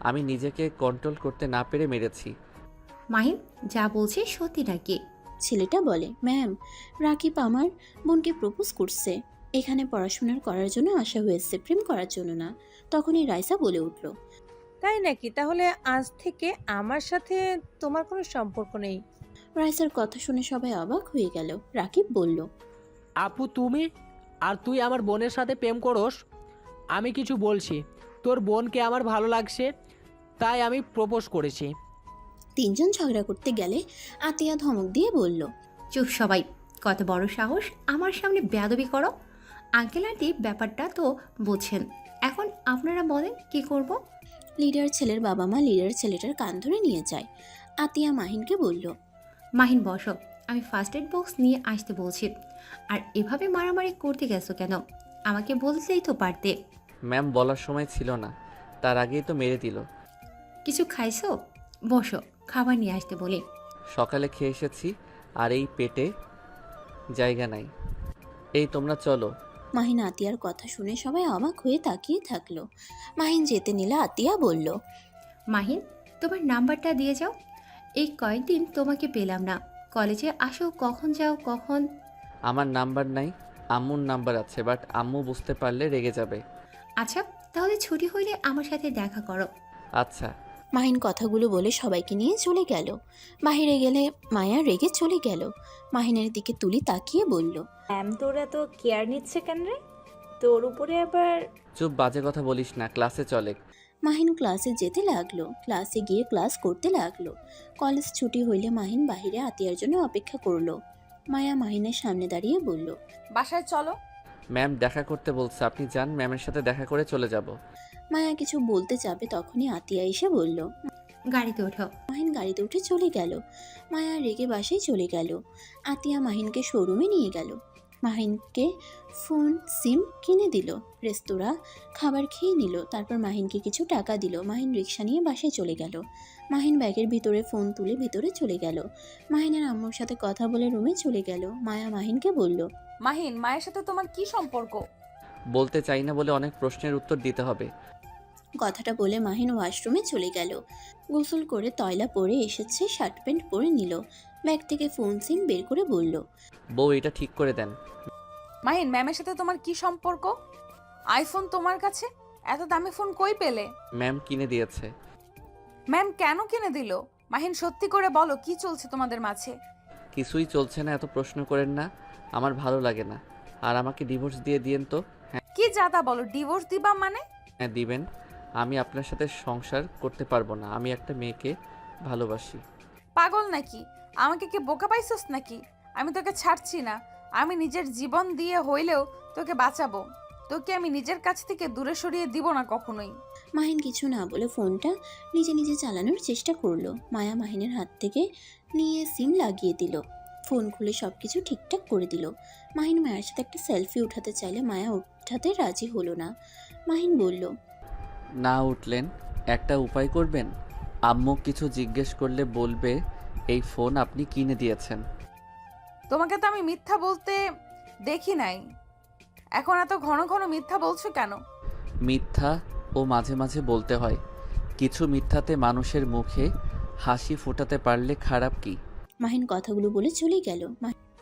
আমি নিজেকে কন্ট্রোল করতে না পেরে মেরেছি। মাহিন, যা বলছে সত্যি নাকি? ছেলেটা বলে, ম্যাম রাকিব আমার বোনকে প্রপোজ করছে। এখানে পড়াশোনার করার জন্য আসা হয়েছে, প্রেম করার জন্য না। তখনই রাইসা বলে উঠল, তাই নাকি? তাহলে আজ থেকে আমার সাথে তোমার কোনো সম্পর্ক নেই। রাইসার কথা শুনে সবাই অবাক হয়ে গেল। রাকিব বলল, আপু তুমি আর তুই আমার বোনের সাথে প্রেম করোস? আমি কিছু বলছি, তোর বোনকে আমার ভালো লাগছে, তাই আমি প্রপোজ করেছি। তিনজন ঝগড়া করতে গেলে আতিয়া ধমক দিয়ে বলল, চুপ সবাই, কত বড় সাহস আমার সামনে বেয়াদবি করো? আঙ্কেল আন্টি ব্যাপারটা তো বুঝছেন, এখন আপনারা বলেন কি করব? লিডার ছেলের বাবা মা লিডার ছেলেটার কান ধরে নিয়ে যায়। আতিয়া মাহিনকে বলল, মাহিন বসো, আমি ফার্স্ট এড বক্স নিয়ে আসতে বলছি। আর এভাবে মারামারি করতে গেছো কেন? আমাকে বলতেই তো পারতে। ম্যাম, বলার সময় ছিল না, তার আগেই তো মেরে দিল। কিছু খাইছো? বসো, খাবার নিয়ে আসতে বলি। সকালে খেয়ে এসেছি, আর এই পেটে জায়গা নাই। এই তোমরা চলো। মাহিন আতিয়ার কথা শুনে সবাই অবাক হয়ে তাকিয়ে থাকলো। মাহিন যেতে নিলে আতিয়া বলল, মাহিন, তোমার নাম্বারটা দিয়ে যাও। এই কয়েকদিন তোমাকে পেলাম না, কলেজে আসো কখন, যাও কখন? আমার নাম্বার নাই, আম্মুর নাম্বার আছে, বাট আম্মু বুঝতে পারলে রেগে যাবে। আচ্ছা, তাহলে ছুটি হইলে আমার সাথে দেখা করো। আচ্ছা। মাহিন কথাগুলো বলে সবাইকে নিয়ে চলে গেল। বাহিরে গেলে মায়া রেগে চলে গেল। মাহিনের দিকে তুলি তাকিয়ে বলল, ম্যাম তোর এত কেয়ার নিচ্ছে কেন রে? তোর উপরে আবার চুপ, বাজে কথা বলিস না, ক্লাসে চলে। মাহিন ক্লাসে যেতে লাগলো। ক্লাসে গিয়ে ক্লাস করতে লাগলো। কলেজ ছুটি হইলে মাহিন বাহিরে আতিয়ার জন্য অপেক্ষা করলো। মায়া মাহিনের সামনে দাঁড়িয়ে বলল, বাসায় চলো। ম্যাম দেখা করতে বলছে, আপনি যান, ম্যামের সাথে দেখা করে চলে যাব। মায়া কিছু বলতে যাবে তখনই আতিয়া এসে বলল। গাড়িতে ওঠো। মাহিন গাড়িতে উঠে চলে গেল। মায়া রেগে বাসায় চলে গেল। আতিয়া মাহিনকে শোরুমে নিয়ে গেল। মাহিনকে ফোন সিম কিনে দিল, রেস্তোরাঁ খাবার খেয়ে নিল, তারপর মাহিনকে কিছু টাকা দিল। মাহিন রিক্সা নিয়ে বাসায় চলে গেল। মাহিন ব্যাগের ভিতরে ফোন তুলে ভিতরে চলে গেল। মাহিনের আম্মুর সাথে কথা বলে রুমে চলে গেল। মায়া মাহিনকে বলল, মাহিন, মায়ের সাথে তোমার কি সম্পর্ক? বলতে চাই না বলে অনেক প্রশ্নের উত্তর দিতে হবে। কথাটা বলে মাহিন ওয়াশরুমে চলে গেল। গোসল করে তয়লা পরে এসেছে, শার্ট প্যান্ট পরে নিল। ব্যাগ থেকে ফোন সিম বের করে বলল, বউ এটা ঠিক করে দেন। মাহিন, ম্যামের সাথে তোমার কি সম্পর্ক? আইফোন তোমার কাছে? এত দামি ফোন কই পেলে? ম্যাম কিনে দিয়েছে। ম্যাম কেন কিনে দিল? মাহিন, সত্যি করে বলো, কি চলছে তোমাদের মাঝে? কিছুই চলছে না, এত প্রশ্ন করেন না, আমার ভালো লাগে না। আর আমাকে ডিভোর্স দিয়ে দিয়েন তো। কি জাদা বলো, ডিভোর্স দিবা মানে? হ্যাঁ দিবেন। আমি আপনার সাথে সংসার করতে পারবো না, আমি একটা মেয়েকে ভালোবাসি। পাগল নাকি? আমাকে কি বোকা পাইছস নাকি? আমি তোকে ছাড়ছি না। আমি নিজের জীবন দিয়ে হইলেও তোকে বাঁচাবো। তোকে আমি নিজের কাছ থেকে দূরে সরিয়ে দিব না কখনোই। মাহিন কিছু না বলে ফোনটা নিজে নিজে চালানোর চেষ্টা করলো। মায়া মাহিনের হাত থেকে নিয়ে সিম লাগিয়ে দিল। ফোন খুলে সব কিছু ঠিকঠাক করে দিল। মাহিন মায়ের সাথে একটা সেলফি উঠাতে চাইলে মায়া উঠাতে রাজি হলো না। মাহিন বলল, না উঠলেন, একটা উপায় করবেন। আম্মু কিছু জিজ্ঞেস করলে বলবে এই ফোন আপনি কিনে দিয়েছেন। তোমাকে তো আমি মিথ্যা বলতে দেখি নাই, এখন এত ঘন ঘন মিথ্যা বলছো কেন? মিথ্যা ও মাঝে মাঝে বলতে হয়। কিছু মিথ্যাতে মানুষের মুখে হাসি ফোটাতে পারলে খারাপ কি? মাহিন কথাগুলো বলে চলে গেল।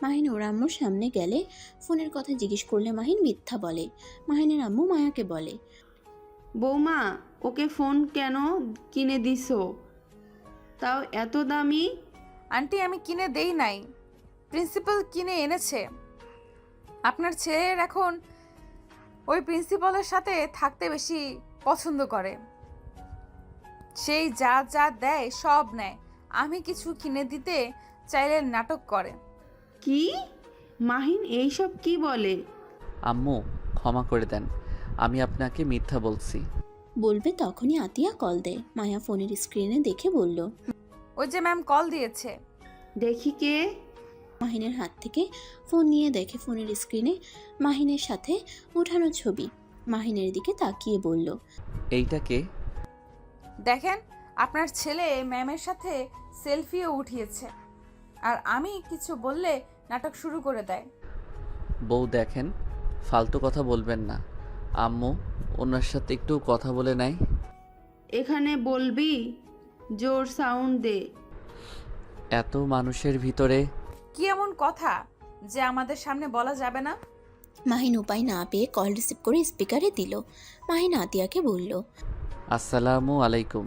মাহিন ওর আম্মুর সামনে গেলে ফোনের কথা জিজ্ঞেস করলে মাহিন মিথ্যা বলে। মাহিনের আম্মু মায়াকে বলে, বৌমা, ওকে ফোন কেন কিনে দিছো? তাও এত দামি? আন্টি, আমি কিনে দেই নাই, প্রিন্সিপাল কিনে এনেছে। আপনার ছেলের এখন ওই প্রিন্সিপালের সাথে থাকতে বেশি পছন্দ করে। সেই যা যা দেয় সব নেয়। আমি কিছু কিনে দিতে চাইলে নাটক করে। কি? মাহিন এইসব কি বলে? আম্মু ক্ষমা করে দেন, আমি আপনাকে মিথ্যা বলছি। বলবে তখনই আতিয়া কল দেয়। মায়া ফোনের স্ক্রিনে দেখে বলল, ওই যে ম্যাম কল দিয়েছে। দেখি কে। মাহিনের হাত থেকে ফোন নিয়ে দেখে ফোনের স্ক্রিনে মাহিনের সাথে ওঠানো ছবি। মাহিনের দিকে তাকিয়ে বলল, এইটা কে? দেখেন, আপনার ছেলে ম্যামের সাথে সেলফিও উঠিয়েছে, আর আমি কিছু বললে নাটক শুরু করে দেয়। বউ দেখেন, ফালতু কথা বলবেন না। আম্মু ওনার সাথে একটু কথা বলে নাই। এখানে বলবি, জোর সাউন্ড দে। এত মানুষের ভিতরে কি এমন কথা যে আমাদের সামনে বলা যাবে না? মাহিন উপায় না পেয়ে কল রিসিভ করে স্পিকারে দিল। মাহিন আতিয়াকে বলল, আসসালামু আলাইকুম।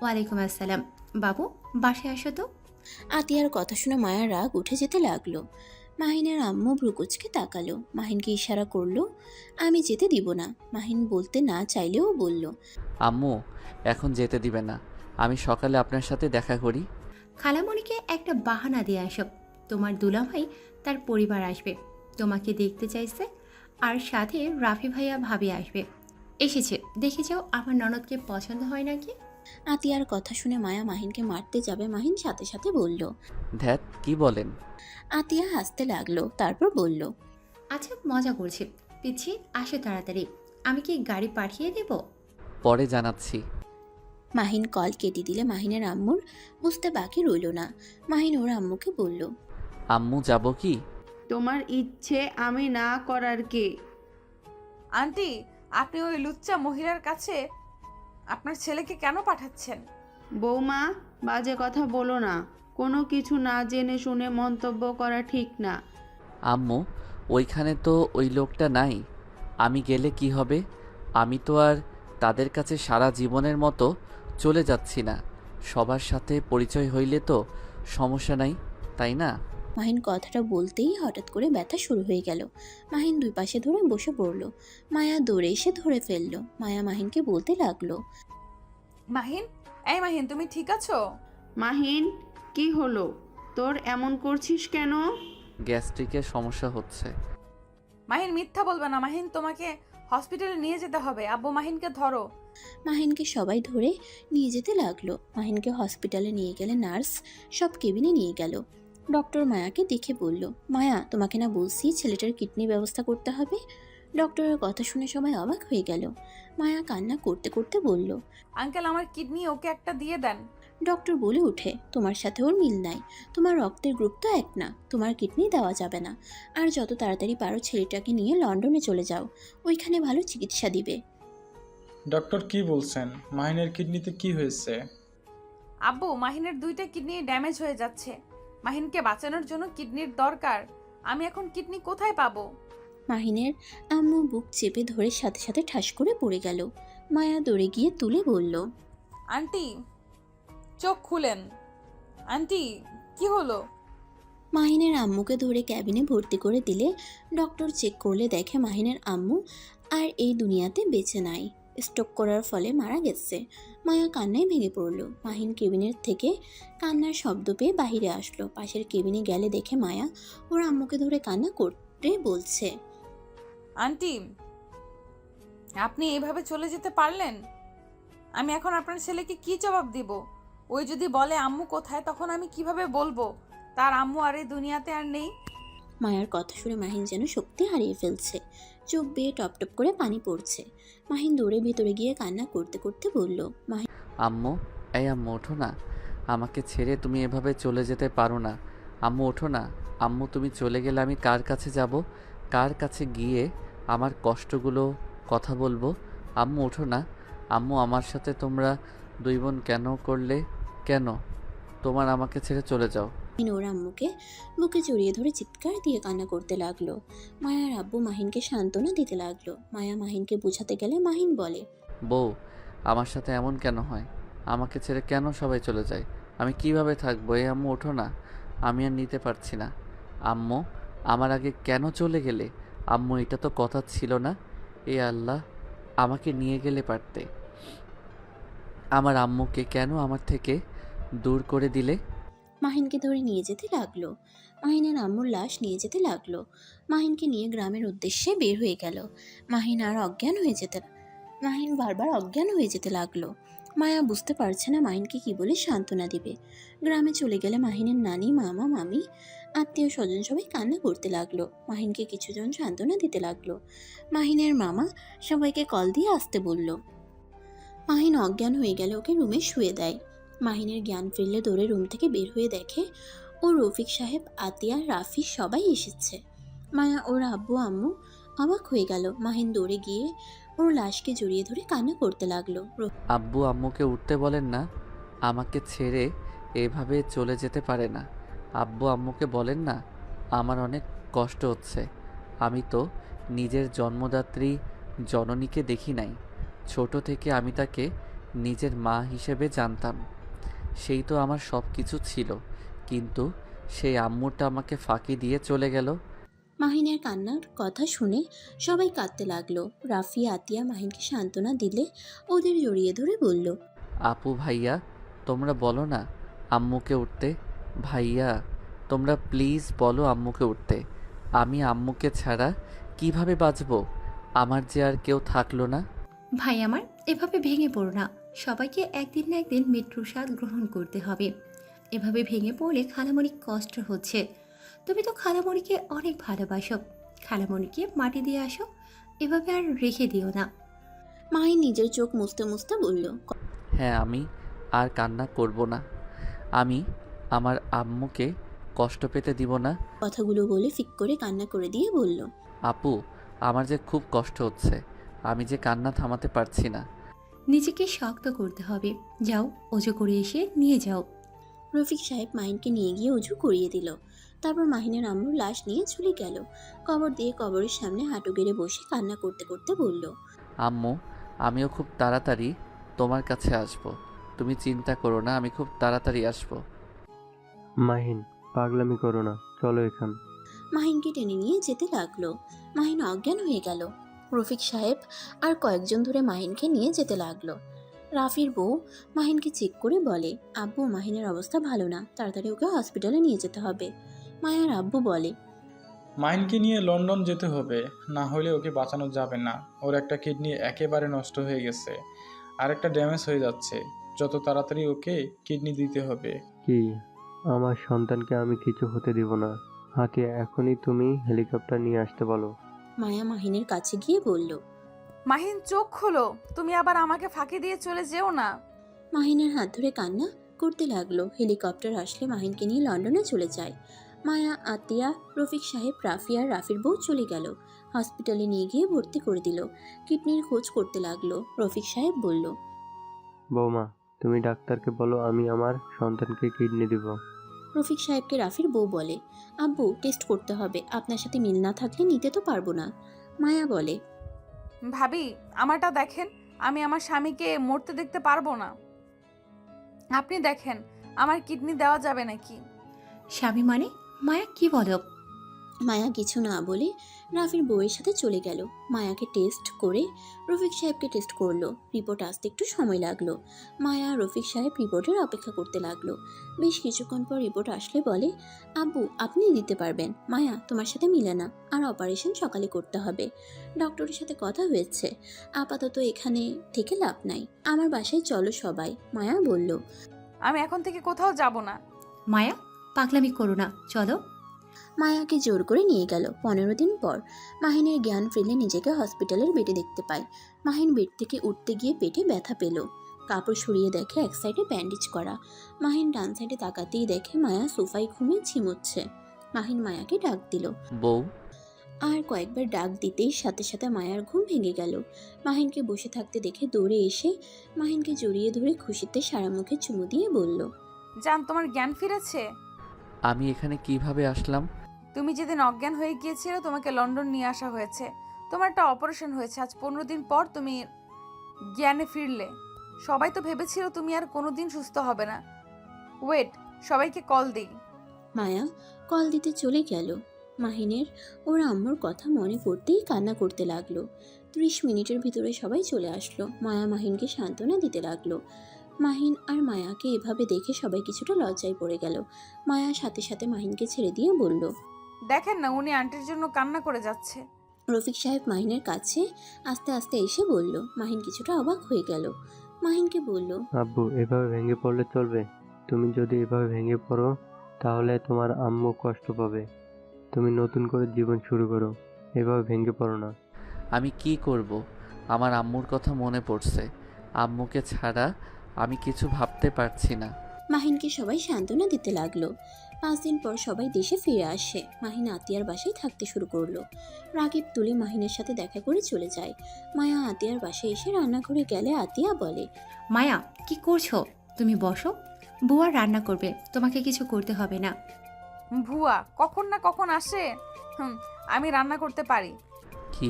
ওয়ালাইকুম আসসালাম। বাবু, বাসায় আসো তো। আতিয়ার কথা শুনে মায়ার রাগ উঠে যেতে লাগলো। মাহিনের আম্মু ভ্রুকুচকে তাকালো। মাহিনকে ইশারা করলো, আমি যেতে দিব না। মাহিন বলতে না চাইলেও বলল, আম্মু এখন যেতে দিবে না, আমি সকালে আপনার সাথে দেখা করি। খালামণিকে একটা বাহানা দিয়ে আসো। তোমার দুলাভাই তার পরিবার আসবে, তোমাকে দেখতে চাইছে, আর সাথে রাফি ভাইয়া ভাবি আসবে। এসেছে, দেখে যাও আমার ননদকে পছন্দ হয় নাকি। আতিয়ার কথা শুনে মায়া মাহিনকে মারতে যাবে। মাহিন সাথে সাথে বলল, ধ্যাত কি বলেন? আতিয়া হাসতে লাগলো, তারপর বলল, আচ্ছা মজা করছি, পিচ্ছি আসো তাড়াতাড়ি। আমি কি গাড়ি পাঠিয়ে দেব? পরে জানাচ্ছি। মাহিন কল কেটে দিলে মাহিনের আম্মুর বুঝতে বাকি রইল না। মাহিন ওর আম্মুকে বলল, আম্মু যাব কি? তোমার ইচ্ছে আমি না করার কে? আন্টি, আপনি ওই লুচ্চা মহিলার কাছে আপনার ছেলেকে কেন পাঠাচ্ছেন? বৌমা, বাজে কথা বলো না। কোনো কিছু না জেনে শুনে মন্তব্য করা ঠিক না। আম্মু ওইখানে তো ওই লোকটা নাই, আমি গেলে কি হবে? আমি তো আর তাদের কাছে সারা জীবনের মতো চলে যাচ্ছি না। সবার সাথে পরিচয় হইলে তো সমস্যা নাই, তাই না? মাহিন কথাটা বলতেই হঠাৎ করে ব্যথা শুরু হয়ে গেল। মাহিন দুই পাশে ধরে বসে পড়ল। মায়া দৌড়ে এসে ধরে ফেলল। মায়া মাহিনকে বলতে লাগলো, মাহিন, এই মাহিন, তুমি ঠিক আছো? মাহিন, কি হলো তোর? এমন করছিস কেন? গ্যাস্ট্রিকের সমস্যা হচ্ছে। মাহিন মিথ্যা বলবে না। মাহিন, তোমাকে হসপিটালে নিয়ে যেতে হবে। আব্বু, মাহিনকে ধরো। মাহিনকে সবাই ধরে নিয়ে যেতে লাগলো। মাহিনকে হসপিটালে নিয়ে গেলে নার্স সব কেবিনে নিয়ে গেল। ডক্টর মায়াকে দেখে বলল, মায়া, তোমাকে না বলছি ছেলেটার কিডনি ব্যবস্থা করতে হবে? ডক্টরের কথা শুনে সবাই অবাক হয়ে গেল। মায়া কান্না করতে করতে বলল, আঙ্কেল, আমার কিডনি ওকে একটা দিয়ে দেন। ডক্টর বলে উঠে, তোমার সাথে ওর মিল নাই, তোমার রক্তের গ্রুপ তো এক না, তোমার কিডনি দেওয়া যাবে না। আর যত তাড়াতাড়ি পারো ছেলেটাকে নিয়ে লন্ডনে চলে যাও, ওইখানে ভালো চিকিৎসা দিবে। ডক্টর কি বলছেন? মাহিনের কিডনিতে কি হয়েছে? আব্বু, মাহিনের 2টা কিডনি ড্যামেজ হয়ে যাচ্ছে। মাহিনকে বাঁচানোর জন্য কিডনির দরকার। আমি এখন কিডনি কোথায় পাবো? মাহিনের আম্মু বুক চেপে ধরে সাথে সাথে ঠাস করে পড়ে গেল। মায়া দৌড়ে গিয়ে তুলে বলল, আন্টি, চোখ খুলেন। আন্টি, কি হলো? মাহিনের আম্মুকে ধরে ক্যাবিনে ভর্তি করে দিলে ডক্টর চেক করলে দেখে মাহিনের আম্মু আর এই দুনিয়াতে বেঁচে নাই, স্ট্রোক করার ফলে মারা গেছে। মায়া কান্নায় ভেঙে পড়ল। মাহিন কেবিনের থেকে কান্নার শব্দ পেয়ে বাহিরে আসলো। পাশের কেবিনে গেলে দেখে মায়া ওর আম্মুকে ধরে কান্না করতে বলছে, আন্টি, আপনি এইভাবে চলে যেতে পারলেন? আমি এখন আপনার ছেলেকে কি জবাব দিব? ওই যদি বলে আম্মু কোথায়, তখন আমি কিভাবে বলবো তার আম্মু আর এই দুনিয়াতে আর নেই? মায়ার কথা শুনে মাহিন যেন শক্তি হারিয়ে ফেলছে, চোখ বেয়ে টপ টপ করে পানি পড়ছে। মাহিন দৌড়ে ভেতরে গিয়ে কান্না করতে করতে বলল, আম্মু, এই আম্মু ওঠো না, আমাকে ছেড়ে তুমি এভাবে চলে যেতে পারো না। আম্মু ওঠো না। আম্মু, তুমি চলে গেলে আমি কার কাছে যাব? কার কাছে গিয়ে আমার কষ্টগুলো কথা বলবো? আম্মু ওঠো না। আম্মু, আমার সাথে তোমরা 2 বোন কেন করলে? কেন তোমার আমাকে ছেড়ে চলে যাও? মাহিন ওর আম্মুকে বুকে জড়িয়ে ধরে চিৎকার দিয়ে কান্না করতে লাগলো। মায়ার আব্বু মাহিনকে সান্ত্বনা দিতে লাগলো। মায়া মাহিনকে বোঝাতে গেলে মাহিন বলে, বউ, আমার সাথে এমন কেন হয়? আমাকে ছেড়ে কেন সবাই চলে যায়? আমি কিভাবে থাকবো? এই আম্মু ওঠো না, আমি আর নিতে পারছি না। আম্মু, আমার আগে কেন চলে গেলে? আম্মু, এটা তো কথা ছিল না। এ আল্লাহ, আমাকে নিয়ে গেলে পারতে। আমার আম্মুকে কেন আমার থেকে দূর করে দিলে? মাহিনকে ধরে নিয়ে যেতে লাগলো। মাহিনের আম্মুর লাশ নিয়ে যেতে লাগলো। মাহিনকে নিয়ে গ্রামের উদ্দেশ্যে বের হয়ে গেল। মাহিন বারবার অজ্ঞান হয়ে যেতে লাগলো। মায়া বুঝতে পারছে না মাহিনকে কি বলে সান্ত্বনা দিবে। গ্রামে চলে গেলে মাহিনের নানি, মামা, মামি, আত্মীয় স্বজন সবাই কান্না করতে লাগলো। মাহিনকে কিছুজন সান্ত্বনা দিতে লাগলো। মাহিনের মামা সবাইকে কল দিয়ে আসতে বলল। মাহিন অজ্ঞান হয়ে গেলে ওকে রুমে শুয়ে দেয়। মাহিনের জ্ঞান ফিরলে দৌড়ে রুম থেকে বের হয়ে দেখে ও রফিক সাহেব, আতিয়া, রাফি সবাই এসেছে। মায়া ওর আব্বু আম্মু অবাক হয়ে গেল। মাহিন দৌড়ে গিয়ে ওর লাশকে জড়িয়ে ধরে কান্না করতে লাগলো। আব্বু আম্মুকে উঠতে বলেন না, আমাকে ছেড়ে এভাবে চলে যেতে পারে না। আব্বু আম্মুকে বলেন না, আমার অনেক কষ্ট হচ্ছে। আমি তো নিজের জন্মদাত্রী জননীকে দেখি নাই। ছোট থেকে আমি তাকে নিজের মা হিসেবে জানতাম। সেই তো আমার সব কিছু ছিল, কিন্তু সেই আম্মুটা আমাকে ফাঁকি দিয়ে চলে গেল। মাহিনের কান্নার কথা শুনে সবাই কাঁদতে লাগলো। রাফি, আতিয়া মাহিনকে সান্ত্বনা দিলে ওদের জড়িয়ে ধরে বলল, আপু, ভাইয়া, তোমরা বলো না আম্মুকে উঠতে। ভাইয়া, তোমরা প্লিজ বলো আম্মুকে উঠতে। আমি আম্মুকে ছাড়া কিভাবে বাঁচবো? আমার যে আর কেউ থাকলো না। ভাই আমার, এভাবে ভেঙে পড়ো না। সবাইকে একদিন না একদিন মৃত্যুর স্বাদ গ্রহণ করতে হবে। এভাবে ভেঙে পড়লে খালামণি কষ্ট হচ্ছে। তুমি তো খালামণিকে অনেক ভালোবাসো। খালামণিকে মাটি দিয়ে আসো, এভাবে আর রেখে দিও না। মাহিন নিজের চোখ মুছতে মুছতে বলল, হ্যাঁ, আমি আর কান্না করব না। আমি আমার আম্মুকে কষ্ট পেতে দিব না। কথাগুলো বলে ফিক করে কান্না করে দিয়ে বলল, আপু, আমার যে খুব কষ্ট হচ্ছে, আমি যে কান্না থামাতে পারছি না। নিজেকে শক্ত করতে হবে। যাও, অজু করে এসে নিয়ে যাও। রফিক সাহেব মাহিনকে নিয়ে গিয়ে উজু করিয়ে দিল। তারপর মাহিনের আম্মুর লাশ নিয়ে চলে গেল। কবর দিয়ে কবরের সামনে হাঁটু গেড়ে বসে কান্না করতে করতে বলল, আম্মু, আমিও খুব তাড়াতাড়ি তোমার কাছে আসব। তুমি চিন্তা করো না, আমি খুব তাড়াতাড়ি আসব। মাহিন, পাগলামি করো না, চলো এখান। মাহিনকে টেনে নিয়ে যেতে লাগলো। মাহিন অজ্ঞান হয়ে গেল। রফিক সাহেব আর কয়েকজন ধরে মাহিনকে নিয়ে যেতে লাগলো। রাফির বউ মাহিনকে চেক করে বলে, আব্বু, মাহিনের অবস্থা ভালো না, তাড়াতাড়ি ওকে হসপিটালে নিয়ে যেতে হবে। মায়ের আব্বু বলে, মাহিনকে নিয়ে লন্ডন যেতে হবে, না হলে ওকে বাঁচানো যাবে না। ওর একটা কিডনি একেবারে নষ্ট হয়ে গেছে, আর একটা ড্যামেজ হয়ে যাচ্ছে। যত তাড়াতাড়ি ওকে কিডনি দিতে হবে। কি আমার সন্তানকে আমি কিছু হতে দিব না। আতিয়া, এখনই তুমি হেলিকপ্টার নিয়ে আসতে বলো। মায়া মাহিনের কাছে গিয়ে বলল। মাহিন চোখ খোলো, তুমি আবার আমাকে ফাঁকি দিয়ে চলে যেও না। মাহিনের হাত ধরে কান্না করতে লাগলো। হেলিকপ্টার আসলে মাহিনকে নিয়ে লন্ডনে চলে যায়। মায়া, আতিয়া, রফিক সাহেব, রাফি আর রাফির বউ চলে গেল। হসপিটালে নিয়ে গিয়ে ভর্তি করে দিল। কিডনির খোঁজ করতে লাগলো। রফিক সাহেব বলল। বৌমা, তুমি ডাক্তারকে বলো আমি আমার সন্তানকে কিডনি দিব। রফিক সাহেবকে রাফির বউ বলে, আব্বু টেস্ট করতে হবে, আপনার সাথে মিল না থাকলে নিতে তো পারবো না। মায়া বলে, ভাবি, আমারটা দেখেন, আমি আমার স্বামীকে মরতে দেখতে পারবো না। আপনি দেখেন, আমার কিডনি দেওয়া যাবে নাকি? স্বামী মানে? মায়া কি বলো? মায়া কিছু না বলে রাফির বউয়ের সাথে চলে গেল। মায়াকে টেস্ট করে রফিক সাহেবকে টেস্ট করলো। রিপোর্ট আসতে একটু সময় লাগলো। মায়া রফিক সাহেব রিপোর্টের অপেক্ষা করতে লাগলো। বেশ কিছুক্ষণ পর রিপোর্ট আসলে বলে, আব্বু আপনি দিতে পারবেন, মায়া তোমার সাথে মিলে না, আর অপারেশন সকালে করতে হবে। ডক্টরের সাথে কথা হয়েছে, আপাতত এখানে থেকে লাভ নাই, আমার বাসায় চলো সবাই। মায়া বলল। আমি এখন থেকে কোথাও যাব না। মায়া, পাগলামি করো না, চলো। মায়াকে জোর করে নিয়ে গেল। 15 দিন পর মাহিনের জ্ঞান ফিরলে নিজেকে হসপিটালের বেডে দেখতে পায়। মাহিন বেড থেকে উঠতে গিয়ে পেটে ব্যথা পেল। কাপড় সরিয়ে দেখে এক সাইডে ব্যান্ডেজ করা। মাহিন ডান সাইডে তাকাতেই দেখে মায়া সোফায় ঘুমিয়ে ঝিমোচ্ছে। মাহিন মায়াকে ডাক দিল। বউ। আর কয়েকবার ডাক দিতেই সাথে সাথে মায়ার ঘুম ভেঙে গেল। মাহিনকে বসে থাকতে দেখে দৌড়ে এসে মাহিনকে জড়িয়ে ধরে খুশিতে সারা মুখে চুমু দিয়ে বলল, জান, তোমার জ্ঞান ফিরেছে? আমি এখানে কিভাবে আসলাম? তুমি যেদিন অজ্ঞান হয়ে গিয়েছিলে তোমাকে লন্ডন নিয়ে আসা হয়েছে। তোমার একটা অপারেশন হয়েছে, আজ 15 দিন পর তুমি জ্ঞানে ফিরলে। সবাই তো ভেবেছিল তুমি আর কোনোদিন সুস্থ হবে না। ওয়েট, সবাইকে কল দিই। মায়া কল দিতে চলে গেল। মাহিনের ওর আম্মুর কথা মনে পড়তেই কান্না করতে লাগলো। 30 মিনিটের ভিতরে সবাই চলে আসলো। মায়া মাহিনকে সান্ত্বনা দিতে লাগলো। মাহিন আর মায়াকে এভাবে দেখে সবাই কিছুটা লজ্জায় পড়ে গেল। মায়া সাথে সাথে মাহিনকে ছেড়ে দিয়ে বলল, দেখেন না, উনি আন্টির জন্য কান্না করে যাচ্ছে। রফিক সাহেব মাহিনের কাছে আস্তে আস্তে এসে বলল। মাহিন কিছুটা অবাক হয়ে গেল। মাহিনকে বলল, আব্বু, এভাবে ভেঙে পড়লে চলবে? তুমি যদি এভাবে ভেঙে পড়ো তাহলে তোমার আম্মু কষ্ট পাবে। তুমি নতুন করে জীবন শুরু করো, এভাবে ভেঙে পড়ো না। আমি কি করব? আমার আম্মুর কথা মনে পড়ছে। আম্মুকে ছাড়া আমি কিছু ভাবতে পারছি না। মাহিনকে সবাই সান্ত্বনা দিতে লাগলো। 5 দিন পর সবাই দেশে ফিরে আসে। মাহিন আতিয়ার বাসায় থাকতে শুরু করলো। রাকিব তুলি মাহিনের সাথে দেখা করে চলে যায়। মায়া আতিয়ার বাসায় এসে রান্নাঘরে গেলে আতিয়া বলে, মায়া, কি করছো? তুমি বসো, বুয়া রান্না করবে, তোমাকে কিছু করতে হবে না। ভুয়া কখন না কখন আসে। আমি রান্না করতে পারি। কি?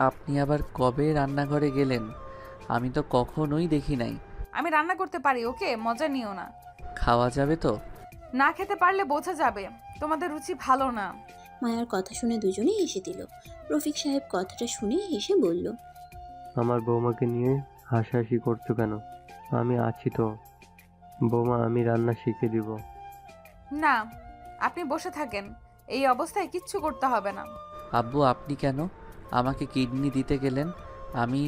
আপনি আবার কবে রান্নাঘরে গেলেন? আমি তো কখনোই দেখি নাই। আমি রান্না করতে পারি, ওকে, মজা নিও না। খাওয়া যাবে তো? না খেতে পারলে বোঝা যাবে তোমাদের রুচি ভালো না। মায়ার কথা শুনে দুজনে হেসে দিল। রফিক সাহেব কথাটা শুনে হেসে বলল, আমার বৌমাকে নিয়ে হাসাহাসি করছো কেন? আমি আছি তো বৌমা, আমি রান্না শিখে দিব। না, আপনি বসে থাকেন, এই অবস্থায় কিচ্ছু করতে হবে না। আব্বু, আপনি কেন আমাকে কিডনি দিতে গেলেন? আমি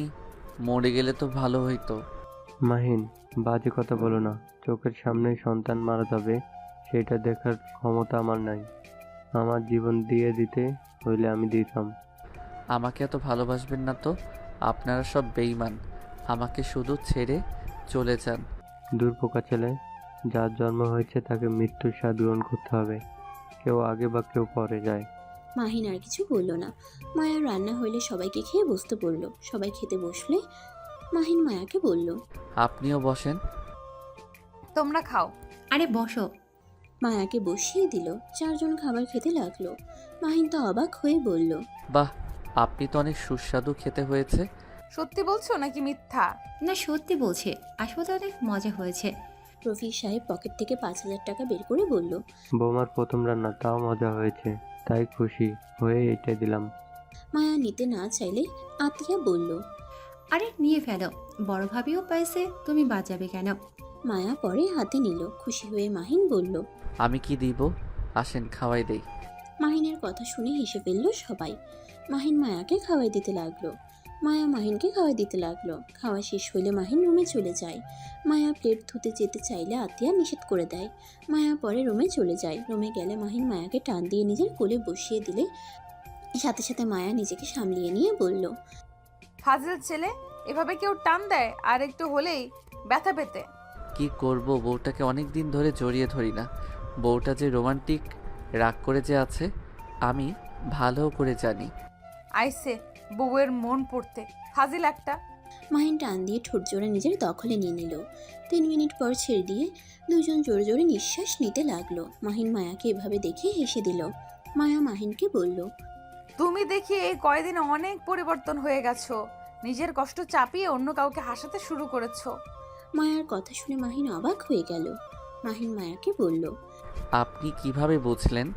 মরে গেলে তো ভালো হইতো। মাহিন, বাজে কথা বলো না। চোখের সামনে সন্তান মারা যাবে, সেটা দেখার ক্ষমতা আমার নাই। আমার জীবন দিয়ে দিতে হইলে আমি দিতাম। আমাকে এত ভালোবাসবেন না তো? আপনারা সব বেঈমান। আমাকে শুধু ছেড়ে চলে যান। দুর্পোকা ছেলে, যার জন্ম হয়েছে তাকে মৃত্যুর স্বাদ গ্রহণ করতে হবে। কেউ আগে বা কেউ পরে যায়। মাহিন আর কিছু বলল না। মায়ার রান্না হইলে সবাইকে খেয়ে বসতে বলল। সবাই খেতে বসলে মাহিন মায়াকে বলল, আপনিও বসেন। তোমরা খাও। আরে বসো। মায়াকে বসিয়ে দিল। 4 জন খাবার খেতে লাগলো। মাহিন তো অবাক হয়ে বলল, বাহ, আপনি তো অনেক সুস্বাদু খেতে হয়েছে। সত্যি বলছো নাকি মিথ্যা? না, সত্যি বলছি, আসলে অনেক মজা হয়েছে। রফিক সাহেব পকেট থেকে 5,000 টাকা বের করে বলল, বৌমার প্রথম রান্না, তাও মজা হয়েছে, তাই খুশি হয়ে এটা দিলাম। মায়া নিতে না চাইলে আতিয়া বলল, আরে নিয়ে ফেলো, বড় ভাবিও পাইছে, তুমি বাঁচাবে কেন? মায়া পরে হাতে নিল। খুশি হয়ে মাহিন বলল, আমি কি দিব? আসেন খাওয়াই দেই। মাহিনের কথা শুনে হেসে ফেলল সবাই। মাহিন মায়াকে খাওয়াই দিতে লাগলো। মায়া মাহিনকে খাওয়া দিতে লাগলো। খাওয়া শেষ হলে মাহিন রুমে চলে যায়। মায়া প্লেট ধুতে যেতে চাইলে আতিয়া নিষেধ করে দেয়। মায়া পরে রুমে চলে যায়। রুমে গেলে মাহিন মায়াকে টান দিয়ে নিজের কোলে বসিয়ে দিলে সাথে সাথে মায়া নিজেকে সামলিয়ে নিয়ে বলল, ফাজিল ছেলে, এভাবে কেউ টান দেয় আর একটু হলেই ব্যথা পেতে। কি করব, বউটাকে অনেক দিন ধরে জড়িয়ে ধরি না। বউটা যে রোমান্টিক, রাগ করে যে আছে আমি ভালো করে জানি। আইসে বউয়ের মন পড়তে, ফাজিল একটা। মাহিন টান দিয়ে ঠোঁট জোড়া নিজের দখলে নিয়ে নিল। 3 মিনিট পর ছেড়ে দিয়ে দুজন জোরে জোরে নিঃশ্বাস নিতে লাগলো। মাহিন মায়াকে এভাবে দেখে হেসে দিল। মায়া মাহিনকে বলল, তুমি দেখি এই কয়দিনে অনেক পরিবর্তন হয়ে গেছো। নিজের কষ্ট চাপিয়ে অন্য কাউকে হাসাতে শুরু করেছো। মায়ার কথা শুনে মাহিন অবাক হয়ে গেল। মাহিন মায়াকে বলল, আপনি কিভাবে বুঝলেন?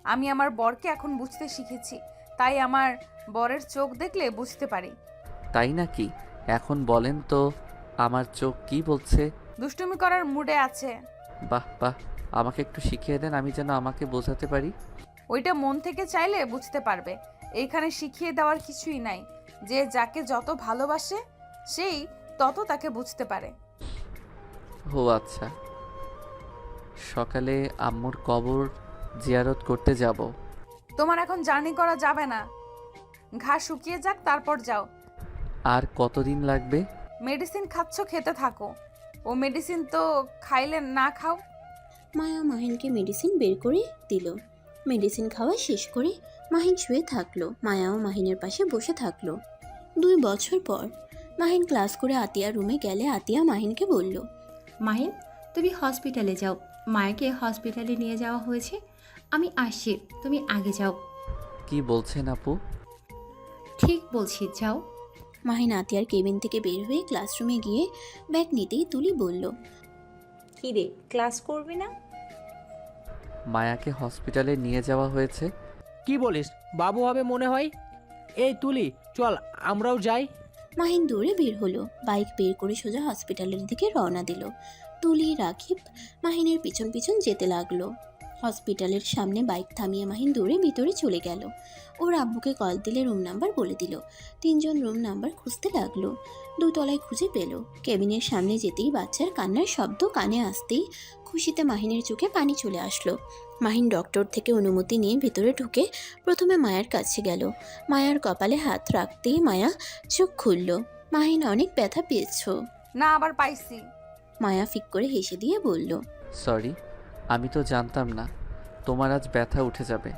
আমি আমার বরকে এখন বুঝতে শিখেছি, তাই আমার বরের চোখ দেখলে বুঝতে পারি। তাই নাকি? এখন বলেন তো আমার চোখ কি বলছে? দুষ্টুমি করার মুডে আছে। বাহ বাহ, আমাকে একটু শিখিয়ে দেন, আমি যেন আমাকে বোঝাতে পারি। ওইটা মন থেকে চাইলে বুঝতে পারবে। এইখানে শিখিয়ে দেওয়ার কিছুই নাই। যে যাকে যত ভালোবাসে সেই তত তাকে বুঝতে পারে। ও আচ্ছা, সকালে আম্মুর কবর জিয়ারত করতে যাব। তোমার এখন জার্নি করা যাবে না, ঘা শুকিয়ে যাক তারপর যাও। আর কতদিন লাগবে? মেডিসিন খাচ্ছ, খেতে থাকো। ও মেডিসিন তো খাইলে না খাও। মায়া মাহিনকে মেডিসিন বের করে দিল। মেডিসিন খাওয়া শেষ করে মাহিন শুয়ে থাকলো। মায়াও মাহিনের পাশে বসে থাকলো। 2 বছর পর মাহিন ক্লাস করে আতিয়ার রুমে গেলে আতিয়া মাহিনকে বলল, মাহিন, তুমি হসপিটালে যাও। মায়াকে হসপিটালে নিয়ে যাওয়া হয়েছে। আমি আসছি, তুমি আগে যাও। কি বলছেন আপু? ঠিক বলছি, যাও। মাহিন আতিয়ার কেবিন থেকে বের হয়ে ক্লাসরুমে গিয়ে ব্যাগ নিতেই তুলি বলল, কি রে, ক্লাস করবি না? মায়াকে হসপিটালে নিয়ে যাওয়া হয়েছে। কি বলিস, বাবু হবে মনে হয়। এই তুলি, চল আমরাও যাই। মাহিন দৌড়ে বের হলো। বাইক বের করে সোজা হসপিটালের দিকে রওনা দিল। তুলি, রাকিব মাহিনের পিছন পিছন যেতে লাগলো। হসপিটালের সামনে বাইক থামিয়ে মাহিন দৌড়ে ভিতরে চলে গেল। ওর আব্বুকে কল দিলে রুম নাম্বার বলে দিল। 3 জন রুম নাম্বার খুঁজতে লাগলো। 2 তলায় খুঁজে পেল। কেবিনের সামনে যেতেই বাচ্চার কান্নার শব্দ কানে আসতেই খুশিতে মাহিনের চোখে পানি চলে আসলো। মাহিন ডক্টর থেকে অনুমতি নিয়ে ভেতরে ঢুকে প্রথমে মায়ার কাছে গেল। মায়ার কপালে হাত রাখতেই মায়া চোখ খুলল। মাহিন, অনেক ব্যথা পেয়েছো? না, আবার পাইছি। মায়া ফিক করে হেসে দিয়ে বলল, সরি, আমি তো জানতাম না তোমার আজ ব্যথা উঠে যাবে।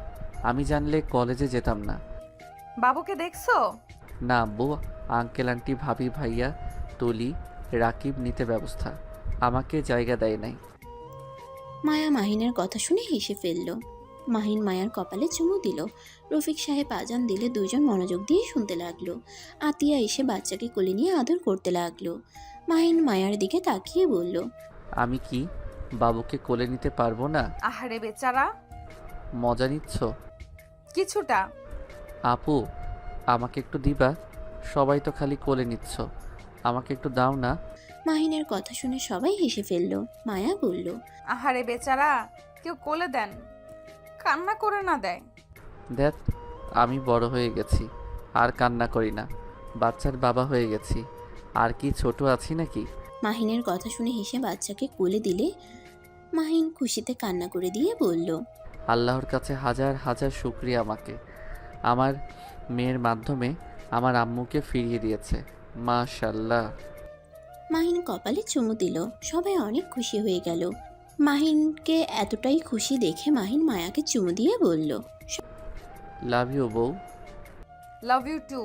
আমি জানলে কলেজে যেতাম না। বাবুকে দেখছো? না আব্বু, আঙ্কেল আন্টি ভাবি ভাইয়া তুলি রাকিব নিতে ব্যবস্থা, আমাকে জায়গা দেয় নাই। মায়া মাহিনের কথা শুনে হেসে ফেলল। মাহিন মায়ার কপালে চুমু দিল। রফিক সাহেব আজান দিলে 2 জন মনোযোগ দিয়ে শুনতে লাগলো। আতিয়া এসে বাচ্চাকে কোলে নিয়ে আদর করতে লাগলো। মাহিন মায়ার দিকে তাকিয়ে বলল, আমি কি বাবুকে কোলে নিতে পারবো না? আহারে বেচারা। মজা নিচ্ছ? কিছুটা। আপু, আমাকে একটু দিবা? সবাই তো খালি কোলে নিচ্ছ, আমাকে একটু দাও না। মাহিনের কথা শুনে সবাই হেসে ফেলল। মায়া বলল, আহারে বেচারা, কেউ কোলে দেন, কান্না করে না দেয়। দেখ, আমি বড় হয়ে গেছি, আর কান্না করি না। বাচ্চার বাবা হয়ে গেছি, আর কি ছোট আছি নাকি? মাহিনের কথা শুনে হেসে বাচ্চাকে কোলে দিলে মাহিন খুশিতে কান্না করে দিয়ে বলল, আল্লাহর কাছে হাজার হাজার শুকরিয়া, আমাকে আমার মেয়ের মাধ্যমে আমার আম্মুকে ফিরিয়ে দিয়েছে। মাশাল্লাহ। মাহিন কপালে চুমু দিল। সবাই অনেক খুশি হয়ে গেল। মাহিনকে এতটাই খুশি দেখে মাহিন মায়াকে চুমু দিয়ে বলল, লাভ ইউ বউ। Love you two.